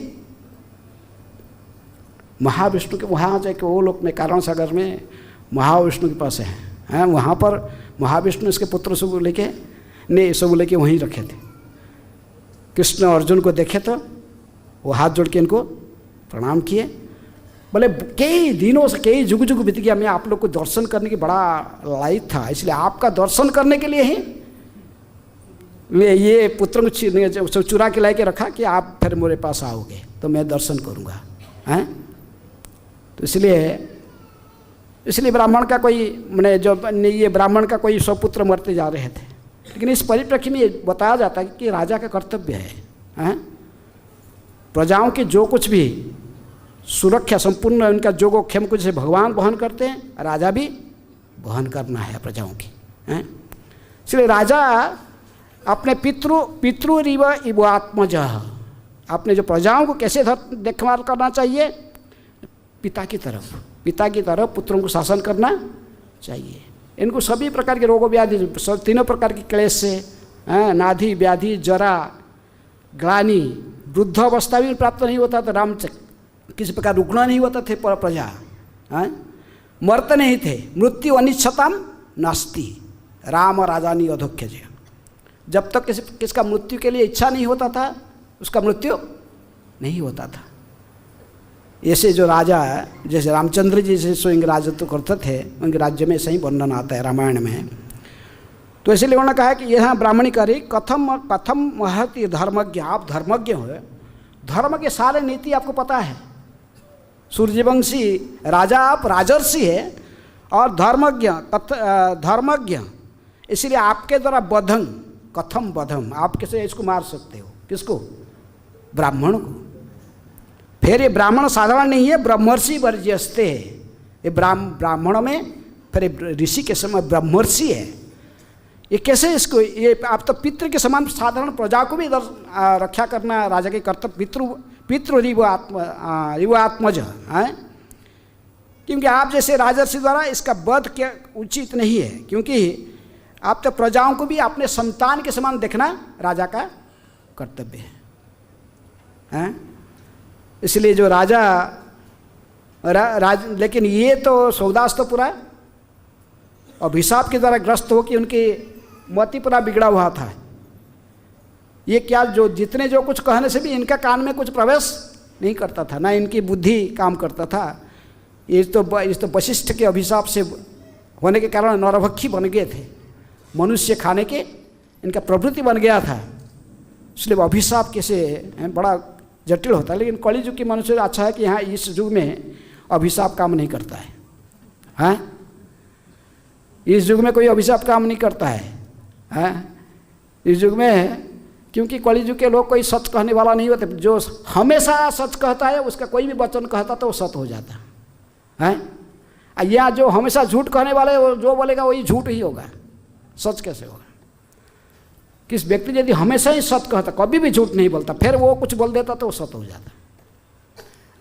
वहाँ जाके वो लोग में कारण सागर में महाविष्णु के पास हैं, वहाँ पर महाविष्णु इसके पुत्र सब लेके सब लेके वहीं रखे थे। कृष्ण अर्जुन को देखे तो वो हाथ जोड़ के इनको प्रणाम किए, बोले कई दिनों से कई जुग जुग बीत गया, मैं आप लोग को दर्शन करने की बड़ा लायक था, इसलिए आपका दर्शन करने के लिए ही ये पुत्र को चुरा के ला के रखा कि आप फिर मेरे पास आओगे तो मैं दर्शन करूँगा। हैं तो इसलिए ब्राह्मण का कोई मैंने जो ये ब्राह्मण का कोई 100 पुत्र मरते जा रहे थे। लेकिन इस परिप्रेक्ष्य में ये बताया जाता है कि राजा का कर्तव्य है प्रजाओं की जो कुछ भी सुरक्षा संपूर्ण उनका जो क्षम को जैसे भगवान वहन करते हैं, राजा भी वहन करना है प्रजाओं की। इसलिए राजा अपने पितृरिव इव आत्मज, आपने जो प्रजाओं को कैसे देखभाल करना चाहिए, पिता की तरह पुत्रों को शासन करना चाहिए। इनको सभी प्रकार के रोगों व्याधि, तीनों प्रकार की क्लेश से, नाधि व्याधि जरा ग्लानि, वृद्ध अवस्था भी प्राप्त नहीं होता था। किसी प्रकार रुकना नहीं होता थे प्रजा, मरते नहीं थे। मृत्यु अनिच्छताम नास्ति राम राजानी अधोख्य जय। जब तक किसका मृत्यु के लिए इच्छा नहीं होता था उसका मृत्यु नहीं होता था। ऐसे जो राजा जैसे रामचंद्र जी से स्वयं राजत्व करते थे, उनके राज्य में सही वर्णन आता है रामायण में। तो इसलिए उन्होंने कहा कि यह ब्राह्मणी करी कथम महति धर्मज्ञ। आप धर्मज्ञ हो, धर्म के सारे नीति आपको पता है। सूर्यवंशी राजा, आप राजर्षि है और धर्मज्ञ, इसलिए आपके द्वारा बधं, कथम बधम, आप कैसे इसको मार सकते हो? किसको? ब्राह्मण को। फिर ये ब्राह्मण साधारण नहीं है, ब्रह्मर्षि वर्ज्यस्ते है। ये ब्राह्मणों में फिर ऋषि के समय ब्रह्मर्षि है। ये कैसे इसको, ये आप तो पितृ के समान साधारण प्रजा को भी इधर रक्षा करना राजा के कर्तव्य। पितृ रिव आत्मज है, क्योंकि आप जैसे राजर्षि द्वारा इसका वध क्या उचित नहीं है, क्योंकि आप तो प्रजाओं को भी अपने संतान के समान देखना राजा का कर्तव्य है। इसलिए जो राजा लेकिन ये तो सौदास तो पूरा अभिशाप के द्वारा ग्रस्त हो कि उनकी मति पूरा बिगड़ा हुआ था। ये क्या जो जितने जो कुछ कहने से भी इनका कान में कुछ प्रवेश नहीं करता था, ना इनकी बुद्धि काम करता था। ये तो वशिष्ठ के अभिशाप से होने के कारण नरभक्षी बन गए थे, मनुष्य खाने के इनका प्रवृत्ति बन गया था। इसलिए अभिशाप कैसे बड़ा जटिल होता है। लेकिन कलि युग की मनुष्य अच्छा है कि यहाँ इस युग में अभिशाप काम नहीं करता है। हाँ, इस युग में कोई अभिशाप काम नहीं करता है। हाँ, इस युग में क्योंकि कलि युग के लोग कोई सच कहने वाला नहीं होते। जो हमेशा सच कहता है उसका कोई भी वचन कहता तो वो सत्य हो जाता है। या जो हमेशा झूठ कहने वाले वो जो बोलेगा वही झूठ ही होगा, सच कैसे होगा? किस व्यक्ति यदि हमेशा ही सत्य कहता, कभी भी झूठ नहीं बोलता, फिर वो कुछ बोल देता तो वो सत्य हो जाता।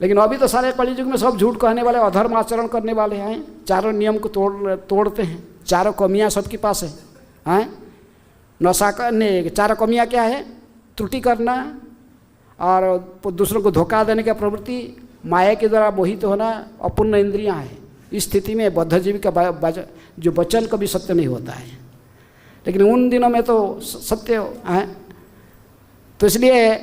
लेकिन अभी तो सारे कलि युग में सब झूठ कहने वाले, अधर्म आचरण करने वाले हैं, चारों नियम को तोड़ते हैं। चारों कमियां सबके पास है। नशा करने, चारों कमियां क्या है? त्रुटि करना और दूसरों को धोखा देने की प्रवृत्ति, माया के द्वारा मोहित होना, अपूर्ण इंद्रियां हैं। इस स्थिति में बद्धजीवी का जो वचन कभी सत्य नहीं होता है। लेकिन उन दिनों में तो सत्य है। तो इसलिए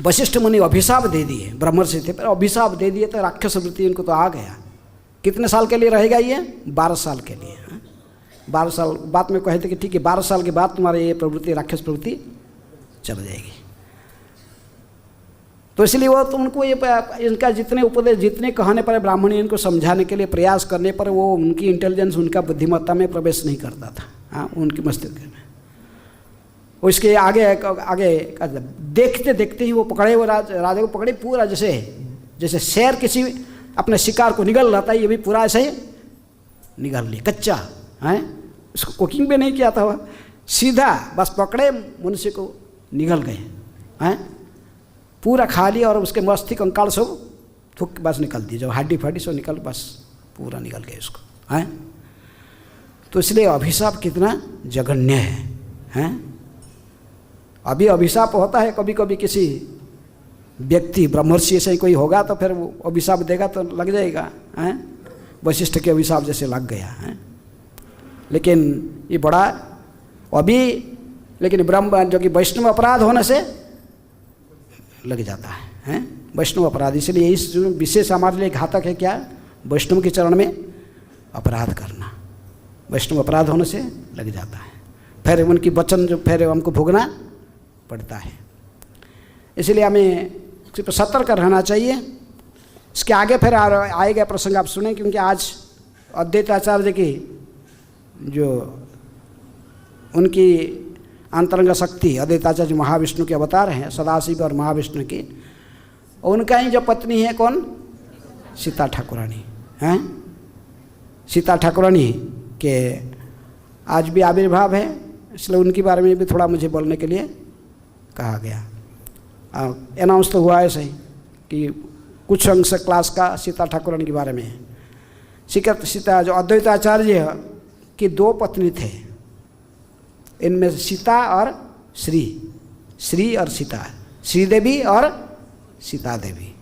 वशिष्ठ मुनि अभिशाप दे दिए, ब्रह्मर्षि थे, पर अभिशाप दे दिए तो राक्षस वृत्ति इनको तो आ गया। कितने साल के लिए रहेगा ये? 12 साल के लिए। 12 साल बाद में कहे थे कि ठीक है 12 साल के बाद तुम्हारे ये प्रवृत्ति, राक्षस प्रवृत्ति चल जाएगी। तो इसलिए वो तो उनको ये इनका जितने उपदेश, जितने कहने पर ब्राह्मणी इनको समझाने के लिए प्रयास करने पर वो उनकी इंटेलिजेंस, उनका बुद्धिमत्ता में प्रवेश नहीं करता था। हाँ, उनकी मस्तिष्क में उसके आगे देखते देखते ही वो पकड़े, वो राजा को पकड़े पूरा, जैसे शेर किसी अपने शिकार को निगल लाता है, ये भी पूरा ऐसे ही निगल लिया, कच्चा है। उसको कुकिंग भी नहीं किया था, वह सीधा बस पकड़े मनुष्य को निगल गए हैं, पूरा खा लिया और उसके मस्तिष्क कंकाल सब थूक बस निकल दिए, जो हड्डी फड्डी सब निकल बस पूरा निकल गए उसको हैं। तो इसलिए अभिशाप कितना जघन्य है हैं। अभी अभिशाप होता है कभी कभी, किसी व्यक्ति ब्रह्मर्षि से कोई होगा तो फिर वो अभिशाप देगा तो लग जाएगा हैं, वशिष्ठ के अभिशाप जैसे लग गया है। लेकिन ये बड़ा अभी, लेकिन ब्रह्म जो कि वैष्णव अपराध होने से लग जाता है हैं, वैष्णव अपराध। इसलिए इस विशेष हमारे लिए घातक है क्या? वैष्णव के चरण में अपराध करना, वैष्णव अपराध होने से लग जाता है, फिर उनकी वचन जो फिर हमको भोगना पड़ता है। इसलिए हमें सिर्फ सतर्क रहना चाहिए। इसके आगे फिर आएगा प्रसंग, आप सुने, क्योंकि आज अद्वैत आचार्य की जो उनकी अंतरंग शक्ति, अद्वैताचार्य महाविष्णु के अवतार हैं, सदाशिव और महाविष्णु की, उनका ही जो पत्नी है कौन? सीता ठाकुरानी हैं। सीता ठाकुरानी के आज भी आविर्भाव है, इसलिए उनके बारे में भी थोड़ा मुझे बोलने के लिए कहा गया। अनाउंस तो हुआ ऐसे ही कि कुछ अंश क्लास का सीता ठाकुरन के बारे में है। सीता जो अद्वैताचार्य की 2 पत्नी थे, इनमें सीता और श्री और सीता, श्रीदेवी और सीता देवी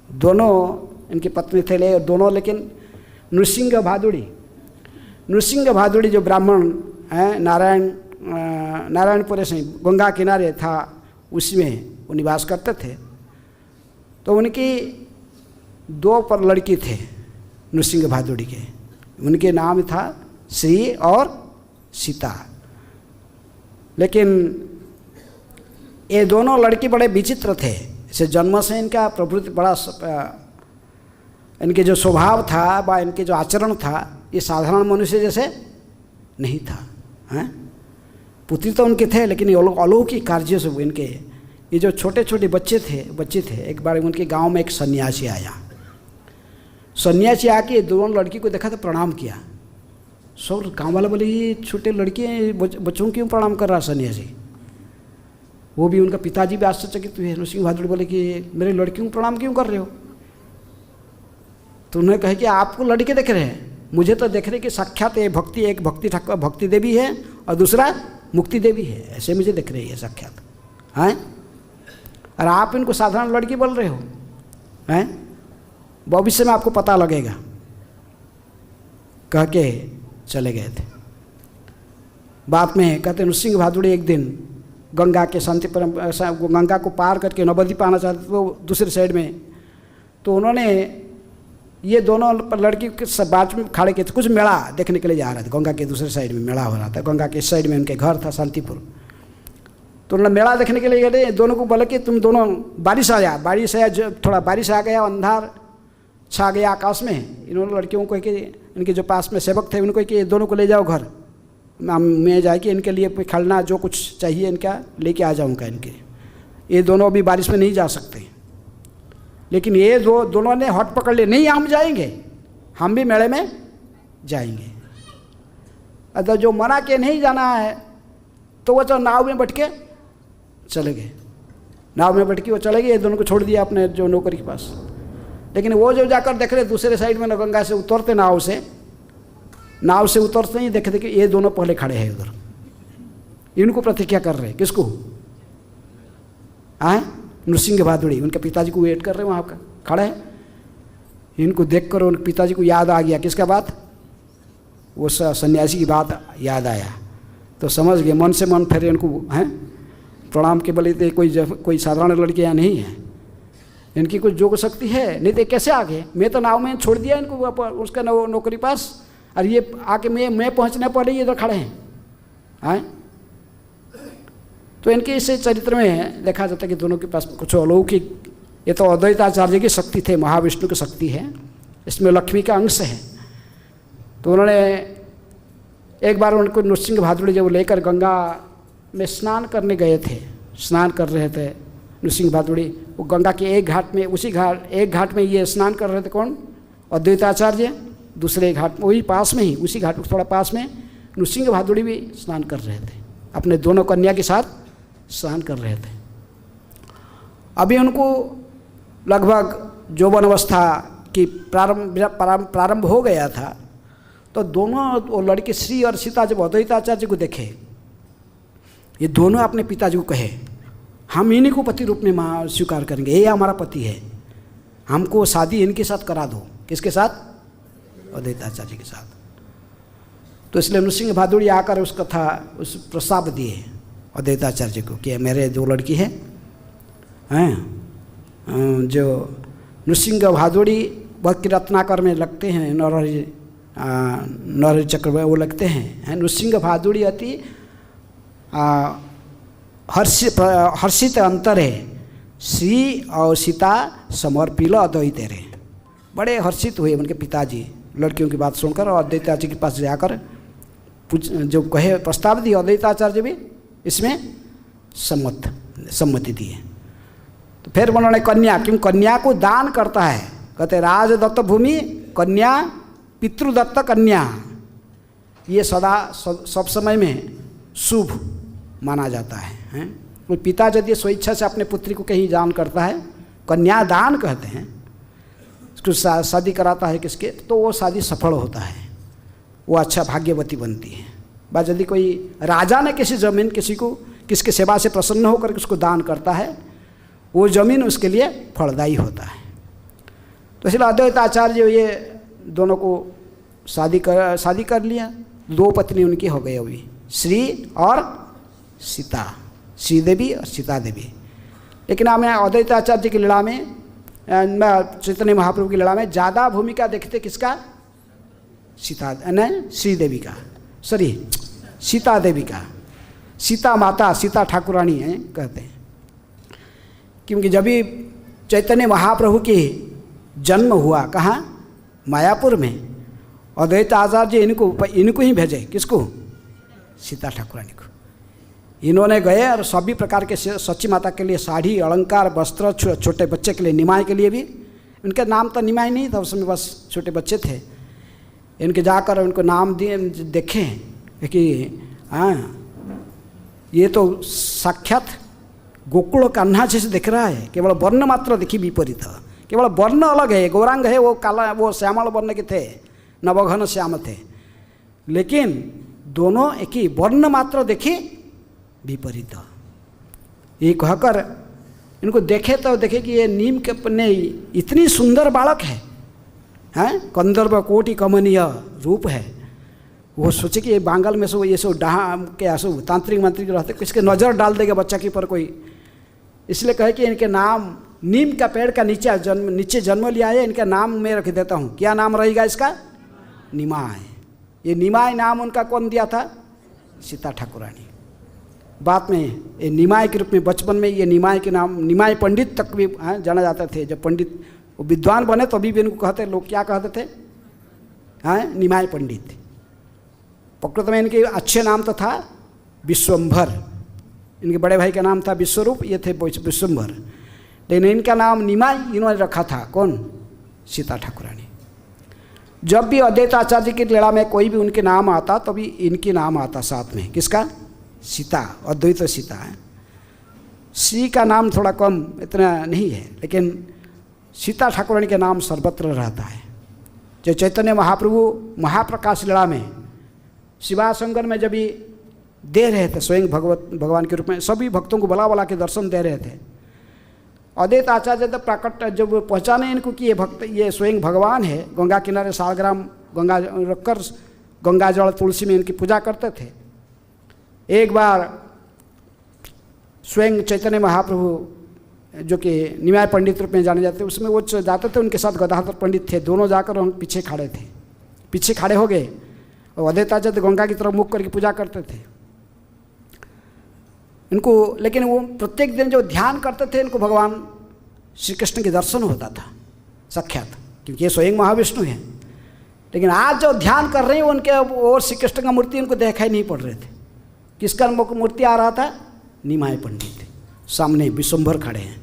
दोनों इनकी पत्नी थे। दोनों लेकिन नृसिंह भादुड़ी जो ब्राह्मण हैं, नारायणपुर से गंगा किनारे था, उसमें वो निवास करते थे। तो उनकी 2 पर लड़की थे नृसिंह भादुड़ी के, उनके नाम था श्री और सीता। लेकिन ये दोनों लड़की बड़े विचित्र थे। इसे जन्म से इनका प्रवृत्ति बड़ा, इनके जो स्वभाव था व इनके जो आचरण था, ये साधारण मनुष्य जैसे नहीं था। हैं पुत्री तो उनके थे, लेकिन ये अलौकिक कार्यों से इनके ये जो छोटे छोटे बच्चे थे। एक बार उनके गांव में एक सन्यासी आया। सन्यासी आके दोनों लड़की को देखा तो प्रणाम किया। सब गाँव वाले बोले ये छोटे लड़के बच्चों क्यों प्रणाम कर रहा सन्यासी। वो भी उनका पिताजी भी आश्चर्यचकित हुए। नृसिंह भादुड़ी बोले कि मेरे लड़कियों को प्रणाम क्यों कर रहे हो। तो उन्होंने कहा कि आपको लड़के देख रहे हैं, मुझे तो देख रहे कि साक्षात ये भक्ति, एक भक्ति देवी है और दूसरा मुक्ति देवी है, ऐसे मुझे देख रही है साक्षात। हैं और आप इनको साधारण लड़की बोल रहे हो। हैं भविष्य में आपको पता लगेगा, कह के चले गए थे। बाद में कहते नृसिंह भादुड़ी एक दिन गंगा के गंगा को पार करके नवद्वीप आना चाहते थे, वो दूसरे साइड में। तो उन्होंने ये दोनों लड़की के बाज में खड़े किए थे, कुछ मेला देखने के लिए जा रहे थे। गंगा के दूसरे साइड में मेला हो रहा था, गंगा के इस साइड में उनके घर था शांतिपुर। तो उन्होंने मेला देखने के लिए गए। दोनों को बोले कि तुम दोनों बारिश आया, थोड़ा बारिश आ गया, अंधार छा गया आकाश में। इन्होंने लड़कियों को कि इनके जो पास में सेवक थे उनको कि दोनों को ले जाओ घर, मैं जाके इनके लिए खेलना जो कुछ चाहिए इनका लेके आ जाऊँगा इनके। ये दोनों अभी बारिश में नहीं जा सकते। लेकिन ये दोनों ने हट पकड़ लिए, नहीं हम जाएंगे, हम भी मेले में जाएंगे। अगर जो मना के नहीं जाना है तो वो तो नाव में बैठ के चले गए। नाव में बैठ के वो चले गए, ये दोनों को छोड़ दिया अपने जो नौकरी के पास। लेकिन वो जो जाकर देख रहे दूसरे साइड में गंगा से उतरते, नाव से उतरते ही देखे थे कि ये दोनों पहले खड़े हैं उधर, इनको प्रतिज्ञा कर रहे हैं। किसको? आए नृसिंह भादुड़ी उनके पिताजी को वेट कर रहे हैं वहाँ का खड़े हैं। इनको देखकर उनके पिताजी को याद आ गया। किसका बात? वो सन्यासी की बात याद आया। तो समझ गए, मन से मन फिर इनको हैं प्रणाम के बले थे। कोई साधारण लड़के यहाँ नहीं है, इनकी कुछ जोग शक्ति है, नहीं तो कैसे आ गए। मैं तो नाव में छोड़ दिया इनको उसका नौकरी पास, और ये आके मैं पहुँचने पहले ये इधर खड़े हैं। तो इनके इस चरित्र में देखा जाता है कि दोनों के पास कुछ अलौकिक, ये तो अद्वैताचार्य की शक्ति थे, महाविष्णु की शक्ति है, इसमें लक्ष्मी का अंश है। तो उन्होंने एक बार उनको नृसिंह भादुड़ी जब लेकर गंगा में स्नान करने गए थे, स्नान कर रहे थे नृसिंह भादुड़ी, वो गंगा के एक घाट में, एक घाट में ये स्नान कर रहे थे। कौन? अद्वैताचार्य। दूसरे घाट में वही पास में ही, उसी घाट थोड़ा पास में नृसिंह भादुड़ी भी स्नान कर रहे थे, अपने दोनों कन्या के साथ स्नान कर रहे थे। अभी उनको लगभग यौवन अवस्था की प्रारंभ हो गया था। तो दोनों वो लड़के श्री और सीता जब अद्वैताचार्य को देखे, ये दोनों अपने पिताजी को कहे हम इन्हीं को पति रूप में स्वीकार करेंगे, ये हमारा पति है, हमको शादी इनके साथ करा दो। किसके साथ? अद्वैताचार्य के साथ। तो इसलिए नृसिंह भादुड़ी आकर उस प्रस्ताव दिए अद्वैताचार्य को कि मेरे 2 लड़की हैं। जो नृसिंह भादुड़ी भक्ति रत्नाकर में लगते हैं, नरहरि चक्र में वो लगते हैं। नृसिंह भादुड़ी अति हर्षित अंतर है, श्री और सीता समर्पिल अद्वैत रे। बड़े हर्षित हुए उनके पिताजी लड़कियों की बात सुनकर, और अद्वैताचार्य के पास जाकर जो कहे प्रस्ताव दिए, अद्वैताचार्य भी इसमें सम्मति दिए। तो फिर उन्होंने कन्या, क्यों कन्या को दान करता है, कहते राजदत्त भूमि कन्या पितृदत्त कन्या, ये सदा सब समय में शुभ माना जाता है। कोई पिता यदि स्वेच्छा से अपने पुत्री को कहीं दान करता है, कन्यादान कहते हैं, उसको शादी कराता है किसके, तो वो शादी सफल होता है, वो अच्छा भाग्यवती बनती है। बस यदि कोई राजा ने किसी ज़मीन किसके सेवा से प्रसन्न होकर उसको दान करता है, वो ज़मीन उसके लिए फलदायी होता है। तो इसलिए अद्वैत आचार्य ये दोनों को शादी कर लिया। 2 पत्नी उनकी हो गई अभी, श्री और सीता, श्रीदेवी और सीता देवी। लेकिन हमें अद्वैत आचार्य की लीला में, चैतन्य महाप्रभु की लीला में ज़्यादा भूमिका देखते किसका, श्रीदेवी का, सॉरी सीता देवी का। सीता माता, सीता ठाकुरानी है कहते हैं, क्योंकि जब भी चैतन्य महाप्रभु की जन्म हुआ कहाँ, मायापुर में, अद्वैत आचार्य इनको ही भेजे, किसको, सीता ठाकुरानी को। इन्होंने गए और सभी प्रकार के सच्ची माता के लिए साड़ी, अलंकार, वस्त्र, छोटे बच्चे के लिए निमाई के लिए भी, उनका नाम तो निमाई नहीं था उस समय, बस छोटे बच्चे थे। इनके जाकर उनको नाम दिए, देखें कि हाँ ये तो साक्षात गोकुल कान्हा जैसे दिख रहा है, केवल वर्ण मात्र देखी विपरीत, केवल वर्ण अलग है, गौरांग है, वो काला, वो श्यामल वर्ण के थे, नवघन श्याम थे, लेकिन दोनों एक ही वर्ण मात्र देखी विपरीत। ये कहकर इनको देखे तो देखे कि ये नीम के पन्ने इतनी सुंदर बालक है, हैं, कंदर्प कोटि कमनीय रूप है। वो सोचे कि ये बांगल में से ये सब डहा के ऐसे तांत्रिक मंत्रिक रहते, किसके नज़र डाल देगा बच्चा के पर कोई, इसलिए कहे कि इनके नाम नीम का पेड़ का नीचे जन्म लिया है, इनका नाम मैं रख देता हूँ। क्या नाम रहेगा इसका, निमाय। ये निमाय नाम उनका कौन दिया था, सीता ठाकुरानी। बाद में ये निमाय के रूप में बचपन में ये निमाय के नाम, निमाय पंडित तक भी जाना जाते थे। जब पंडित वो विद्वान बने तो अभी भी इनको कहते, लोग क्या कहते थे, हैं, निमाय पंडित। प्रकृत में इनके अच्छे नाम तो था विश्वंभर, इनके बड़े भाई का नाम था विश्वरूप, ये थे विश्वंभर, लेकिन इनका नाम निमाय इन्होंने रखा था, कौन, सीता ठाकुरानी। जब भी अद्वैत आचार्य की लीला में कोई भी उनके नाम आता तभी इनके नाम आता साथ में, किसका, सीता, अद्वैत सीता है। श्री का नाम थोड़ा कम, इतना नहीं है, लेकिन सीता ठाकुरानी के नाम सर्वत्र रहता है। जो चैतन्य महाप्रभु महाप्रकाश लीला में शिवासंगर में जब भी दे रहे थे, स्वयं भगवान के रूप में सभी भक्तों को बुला के दर्शन दे रहे थे, अद्वैत आचार्य जब प्रकट, जब पहचाने इनको कि ये भक्त, ये स्वयं भगवान है, गंगा किनारे 100 ग्राम गंगा रखकर गंगा जल तुलसी में इनकी पूजा करते थे। एक बार स्वयं चैतन्य महाप्रभु जो कि निमाय पंडित रूप में जाने जाते, उसमें वो जाते थे, उनके साथ गदाधर पंडित थे, दोनों जाकर हम पीछे खड़े थे, पीछे खड़े हो गए और अद्वैत आचार्य गंगा की तरफ मुख करके पूजा करते थे इनको। लेकिन वो प्रत्येक दिन जो ध्यान करते थे, इनको भगवान श्री कृष्ण के दर्शन होता था साक्षात, क्योंकि ये स्वयं महाविष्णु हैं। लेकिन आज जो ध्यान कर रहे हैं उनके और श्री कृष्ण का मूर्ति उनको दिखाई नहीं पड़ रहे थे। किसका मूर्ति आ रहा था, निमाय पंडित सामने विश्वंभर खड़े हैं।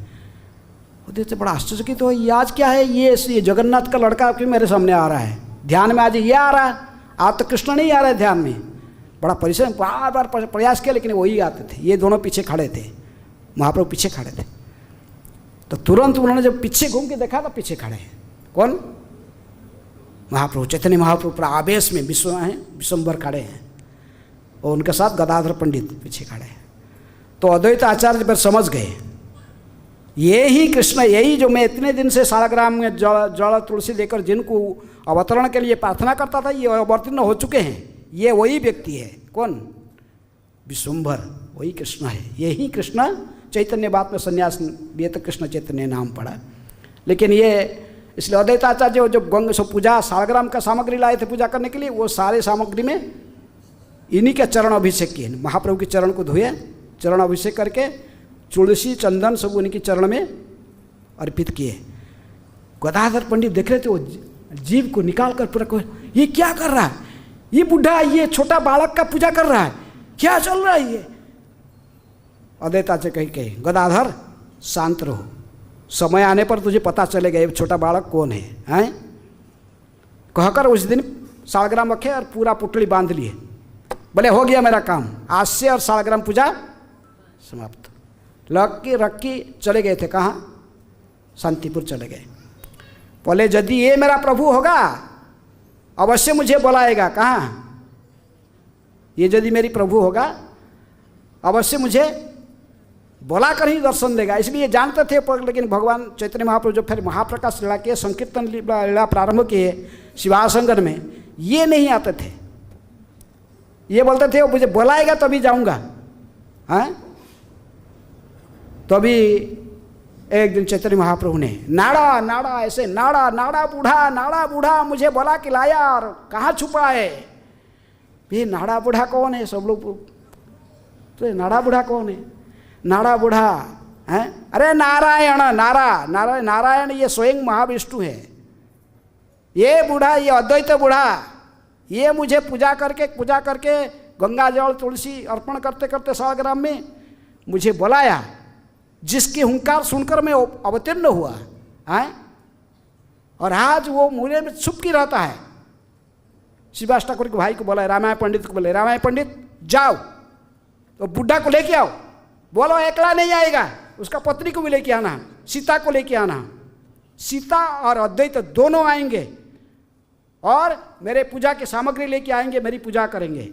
वो देखते बड़ा आश्चर्य की, तो ये आज क्या है, ये जगन्नाथ का लड़का क्यों मेरे सामने आ रहा है, ध्यान में आज ये आ रहा है, आज तो कृष्ण नहीं आ रहे ध्यान में। बड़ा परिश्रम, बार बार प्रयास किया, लेकिन वही आते थे। ये दोनों पीछे खड़े थे, महाप्रभु पीछे खड़े थे। तो तुरंत उन्होंने जब पीछे घूम के देखा तो पीछे खड़े हैं कौन, महाप्रभु चैतन्य महाप्रभु पूरा आवेश में विश्वंभर खड़े हैं और उनके साथ गदाधर पंडित पीछे खड़े हैं। तो अद्वैत आचार्य पर समझ गए, ये ही कृष्ण, यही जो मैं इतने दिन से 100 ग्राम में जल तुलसी देकर जिनको अवतरण के लिए प्रार्थना करता था, ये अवतीर्ण हो चुके हैं। ये वही व्यक्ति है, कौन, विश्वंभर, वही कृष्ण है। यही कृष्ण चैतन्य बात में संन्यास लिए तो कृष्ण चैतन्य नाम पड़ा। लेकिन ये इसलिए अद्वैत आचार्य जब गंग सब पूजा 100 ग्राम का सामग्री लाए थे पूजा करने के लिए, वो सारे सामग्री में इन्हीं के चरण अभिषेक किए, महाप्रभु के चरण को धोए, चरण अभिषेक करके तुलसी चंदन सब उनके चरण में अर्पित किए। गदाधर पंडित देख रहे थे, वो जीव को निकाल कर पूरा, ये क्या कर रहा है, ये बुढ़ा, ये छोटा बालक का पूजा कर रहा है, क्या चल रहा है ये। अद्वैत आचार्य कहे गदाधर शांत रहो, समय आने पर तुझे पता चलेगा ये छोटा बालक कौन है, हैं। कहकर उस दिन 100 ग्राम रखे और पूरा पुटली बांध लिए, बोले हो गया मेरा काम, आज से और 100 ग्राम पूजा समाप्त। रख के चले गए थे। कहाँ? शांतिपुर चले गए। बोले यदि ये मेरा प्रभु होगा अवश्य मुझे बुलाएगा। कहाँ? ये यदि मेरी प्रभु होगा अवश्य मुझे बुला कर ही दर्शन देगा। इसलिए जानते थे, पर लेकिन भगवान चैतन्य महाप्रभु जो फिर महाप्रकाश लीला के संकीर्तन लीला प्रारंभ किए शिवासंगन में, ये नहीं आते थे। ये बोलते थे वो मुझे बुलाएगा तभी जाऊंगा। हैं? तो अभी एक दिन चैतन्य महाप्रभु ने नाड़ा नाड़ा ऐसे नाड़ा नाड़ा बूढ़ा मुझे बुला के लाया और कहाँ छुपा है? ये नाड़ा बूढ़ा कौन है? सब लोग तो नाड़ा बूढ़ा कौन है? नाड़ा बूढ़ा है? अरे नारायण, नारायण ये स्वयं महाविष्णु है। ये बूढ़ा, ये अद्वैत बूढ़ा, ये मुझे पूजा करके गंगा जल तुलसी अर्पण करते करते सालग्राम में मुझे बुलाया, जिसकी हुंकार सुनकर मैं अवतीर्ण हुआ है। और आज वो मूल्य में छुप के रहता है। शिवास ठाकुर के भाई को बोला, रामायण पंडित को बोले, रामायण पंडित जाओ तो बुढ़ा को लेके आओ। बोलो एकला नहीं आएगा, उसका पत्नी को भी लेके आना, सीता को लेके आना। सीता और अद्वैत दोनों आएंगे और मेरे पूजा की सामग्री लेके आएंगे, मेरी पूजा करेंगे,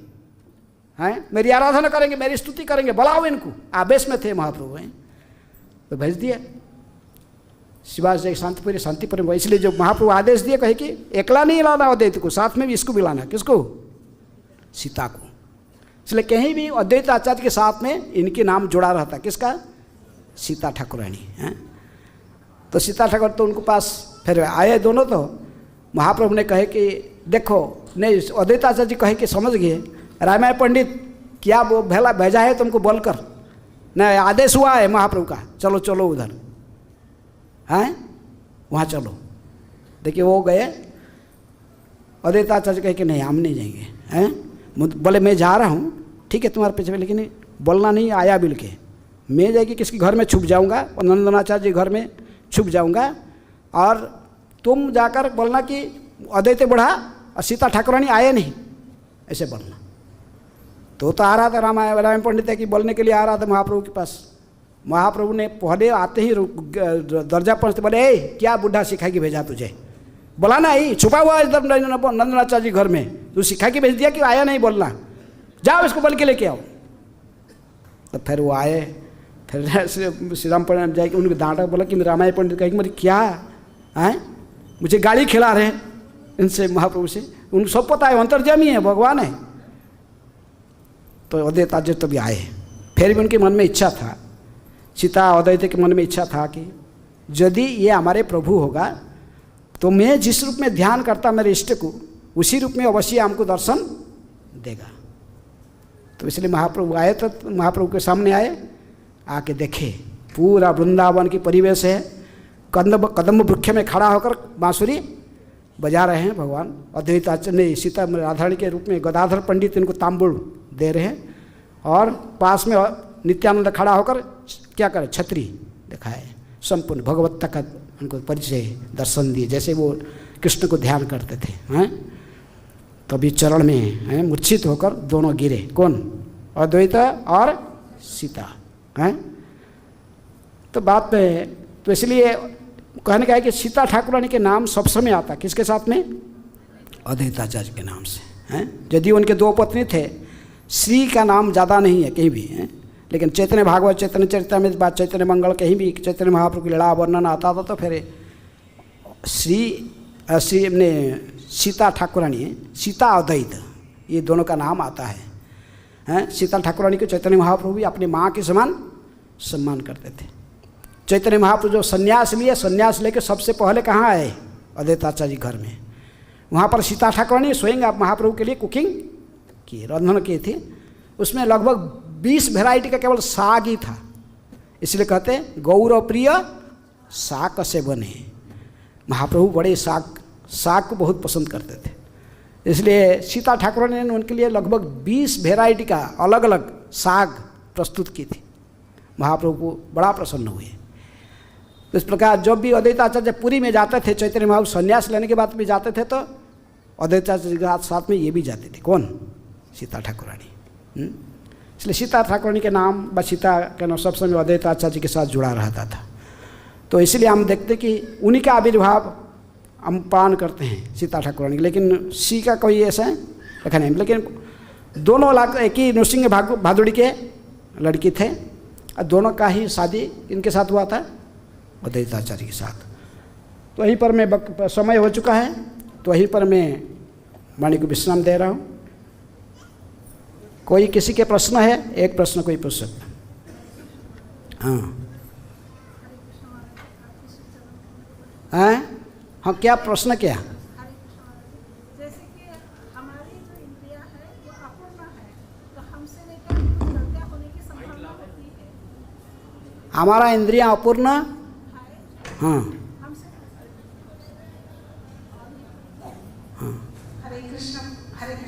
हैं, मेरी आराधना करेंगे, मेरी स्तुति करेंगे। बुलाओ इनको। आवेश में थे महाप्रभु, हैं, तो भेज दिया। शिवास जी शांतिपुर में। इसलिए जो महाप्रभु आदेश दिए, कहे कि एकला नहीं लाना अद्वैत को, साथ में भी इसको भी लाना। किसको? सीता को। इसलिए कहीं भी अद्वैत आचार्य के साथ में इनके नाम जुड़ा रहता। किसका? सीता ठाकुरानी। हैं, तो सीता ठाकुर तो उनको पास फिर आए दोनों। तो महाप्रभु ने कहे कि देखो, नहीं, अद्वैत आचार्य जी कहे कि समझ गए, रामायण पंडित क्या वो भेजा है तुमको बोलकर? नहीं, आदेश हुआ है महाप्रभु का, चलो चलो उधर, हैं, वहाँ चलो। देखिए वो गए। अद्वैत आचार्य कहे कि नहीं, हम नहीं जाएंगे। हैं, बोले मैं जा रहा हूँ, ठीक है तुम्हारे पीछे, लेकिन बोलना नहीं आया बिल के। मैं जाएगी किसके घर में छुप जाऊँगा, और नंदनाचार्य जी घर में छुप जाऊँगा, और तुम जाकर बोलना कि अद्वैत बूढ़ा और सीता ठाकुरानी आए नहीं, ऐसे बोलना। तो आ रहा था रामायण पंडित है कि बोलने के लिए आ रहा था महाप्रभु के पास। महाप्रभु ने पहले आते ही दर्जा पहुँचते बोले, ए क्या बुढ़ा सिखा के भेजा तुझे? बोला ना, ही छुपा हुआ इधर नंदनाचार्य जी घर में, तू सिखा के भेज दिया कि आया नहीं बोलना, जाओ इसको बोल के लेके आओ। तो फिर वो आए। फिर श्रीराम पंडित जाके उनको डांटा, बोला कि रामायण पंडित कहेंगे मेरी क्या है, मुझे गाली खिला रहे हैं इनसे, महाप्रभु से। उनको सब पता है, अंतर्यामी है, भगवान है। तो अद्वैत आचार्य तभी आए। फिर भी उनके मन में इच्छा था, सीता अद्वैत के मन में इच्छा था कि यदि ये हमारे प्रभु होगा तो मैं जिस रूप में ध्यान करता मेरे इष्ट को, उसी रूप में अवश्य हमको दर्शन देगा। तो इसलिए महाप्रभु आए। तो महाप्रभु के सामने आए, आके देखे पूरा वृंदावन की परिवेश है। कदम वृक्ष में खड़ा होकर बांसुरी बजा रहे हैं भगवान। अद्वैत आचार्य ने सीता राधारानी के रूप में गदाधर पंडित इनको तांबुल दे रहे हैं, और पास में नित्यानंद खड़ा होकर क्या करे, छतरी दिखाए। संपूर्ण भगवत्ता का उनको परिचय दर्शन दिए, जैसे वो कृष्ण को ध्यान करते थे। हैं, तभी चरण में हैं मूर्छित होकर दोनों गिरे। कौन? अद्वैत और सीता। हैं, तो बात में तो इसलिए कहने का है कि सीता ठाकुरानी के नाम सब समय आता। किसके साथ में? अद्वैत आचार्य के नाम से। हैं, यदि उनके दो पत्नी थे, श्री का नाम ज़्यादा नहीं है कहीं भी। हैं, लेकिन चैतन्य भागवत, चैतन्य चरितामृत, बात चैतन्य मंगल, कहीं भी चैतन्य महाप्रभु की लीला वर्णन आता था तो फिर श्री ने सीता ठाकुरानी, सीता अद्वैत, ये दोनों का नाम आता है। हैं, सीता ठाकुरानी को चैतन्य महाप्रभु भी अपनी माँ के समान सम्मान करते थे। चैतन्य महाप्रभु जो संन्यास लिए, संन्यास लेकर सबसे पहले कहाँ आए? अद्वैत आचार्य घर में। वहाँ पर सीता ठाकुरानी स्वयं आप महाप्रभु के लिए कुकिंग की, रंधन की थी। उसमें लगभग 20 वैरायटी का केवल साग ही था। इसलिए कहते हैं गौरव प्रिय साग कसे बने। महाप्रभु बड़े साग को बहुत पसंद करते थे। इसलिए सीता ठाकुरानी ने उनके लिए लगभग 20 वैरायटी का अलग अलग साग प्रस्तुत की थी। महाप्रभु को बड़ा प्रसन्न हुए। तो इस प्रकार जब भी अद्वैत आचार्य पुरी में जाते थे, चैतन्य महाप्रभु संन्यास लेने के बाद भी जाते थे, तो अद्वैत आचार्य के साथ में ये भी जाते थे। कौन? सीता ठाकुरानी। इसलिए सीता ठाकुरानी के नाम व सीता के नाम सब समय अद्वैत आचार्य जी के साथ जुड़ा रहता था। तो इसलिए हम देखते कि उन्हीं का आविर्भाव हम पालन करते हैं सीता ठाकुरानी, लेकिन सी का कोई ऐसा लिखा नहीं। लेकिन दोनों एक ही नृसिंह भादुड़ी के लड़की थे और दोनों का ही शादी इनके साथ हुआ था, अद्वैत आचार्य के साथ। तो वहीं पर मैं समय हो चुका है, तो वहीं पर मैं वाणी को विश्राम दे रहा हूँ। कोई किसी के प्रश्न है? एक प्रश्न कोई पूछ सकता। हाँ हाँ, क्या प्रश्न क्या? जैसे कि हमारी जो इंद्रिया है वो अपूर्ण है, तो हमसे लेकर गलतियां होने की संभावना होती है। हमारा इंद्रिया अपूर्ण? हाँ हाँ। हरे कृष्ण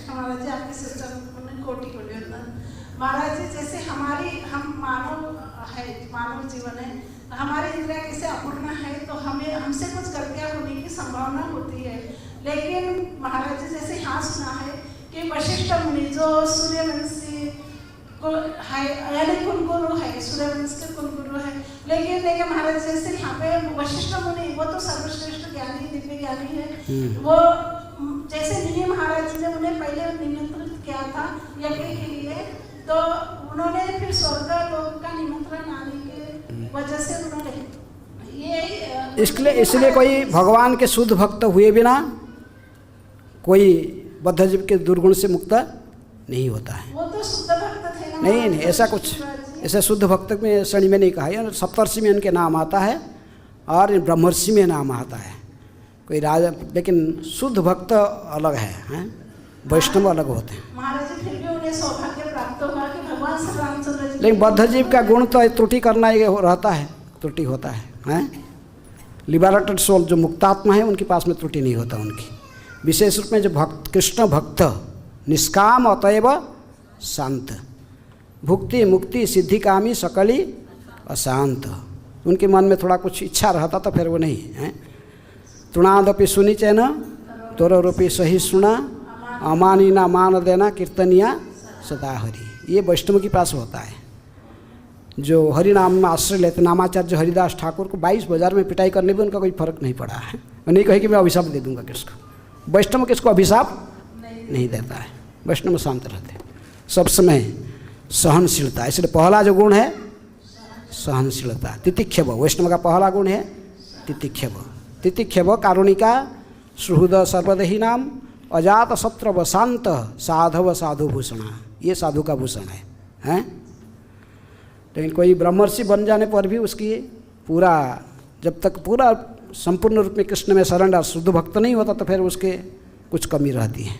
महाराज जी, आपके सिस्टर कोटि कोटि महाराज जी। जैसे हम मानव जीवन है, हमारी इंद्रिया कैसे अपूर्ण है, तो हमसे कुछ गलतियां होने की संभावना होती है। लेकिन महाराज जी जैसे यहाँ सुना है कि वशिष्ठ मुनि जो सूर्यवंशी को है, यानी कुलगुरु है, सूर्यवंश के कुलगुरु है। लेकिन महाराज जैसे यहाँ पे वशिष्ठ मुनि वो तो सर्वश्रेष्ठ ज्ञानी, दिव्य ज्ञानी है। वो जैसे निमि महाराज जी ने उन्हें पहले निमंत्रित किया था यज्ञ के लिए, तो उन्होंने फिर स्वर्ग लोक का निमंत्रण आने के वजह से उन्होंने ये इसलिए कोई भगवान के शुद्ध भक्त हुए बिना कोई बद्धजीव के दुर्गुण से मुक्त नहीं होता है। वो तो शुद्ध भक्त थे ना? नहीं, ऐसा कुछ ऐसे शुद्ध भक्त में श्रेणी में नहीं कहा है। सप्तर्षि में इनके नाम आता है और ब्रह्मर्षि में नाम आता है कोई राजा, लेकिन शुद्ध भक्त अलग है, वैष्णव अलग होते हैं। महाराज जी फिर भी उन्हें सौभाग्य प्राप्त हुआ कि भगवान श्री रामचंद्र जी। लेकिन बद्धजीव का गुण तो त्रुटि करना ये रहता है, त्रुटि होता है। लिबरेटेड सोल जो मुक्तात्मा है उनके पास में त्रुटि नहीं होता उनकी। विशेष रूप में जो भक्त, कृष्ण भक्त निष्काम अतएव शांत, भुक्ति मुक्ति सिद्धिकामी सकली अशांत, उनके मन में थोड़ा कुछ इच्छा रहता तो फिर वो नहीं है। तृणादपि सुनी चैन तोर रूपी सही सुना, अमानी ना मान देना कीर्तनिया सदा हरि। ये वैष्णव के पास होता है जो हरि नाम में आश्रय लेते। नामाचार्य हरिदास ठाकुर को 22 बाजार में पिटाई करने में उनका कोई फर्क नहीं पड़ा है। मैं नहीं कहे कि मैं अभिशाप दे दूंगा किसको। वैष्णव किसको अभिशाप नहीं देता है। वैष्णव शांत रहते, सब समय सहनशीलता। इसलिए पहला जो गुण है सहनशीलता, तितिक्षव। वैष्णव का पहला गुण है तितिक्षव। तितिक्षव कारुणिका सुहृद सर्वदेही नाम अजात शत्रव शांत साधव साधु भूषणा। ये साधु का भूषण है। लेकिन कोई ब्रह्मर्षि बन जाने पर भी उसकी पूरा, जब तक पूरा संपूर्ण रूप में कृष्ण में शरण और शुद्ध भक्त नहीं होता तो फिर उसके कुछ कमी रहती है।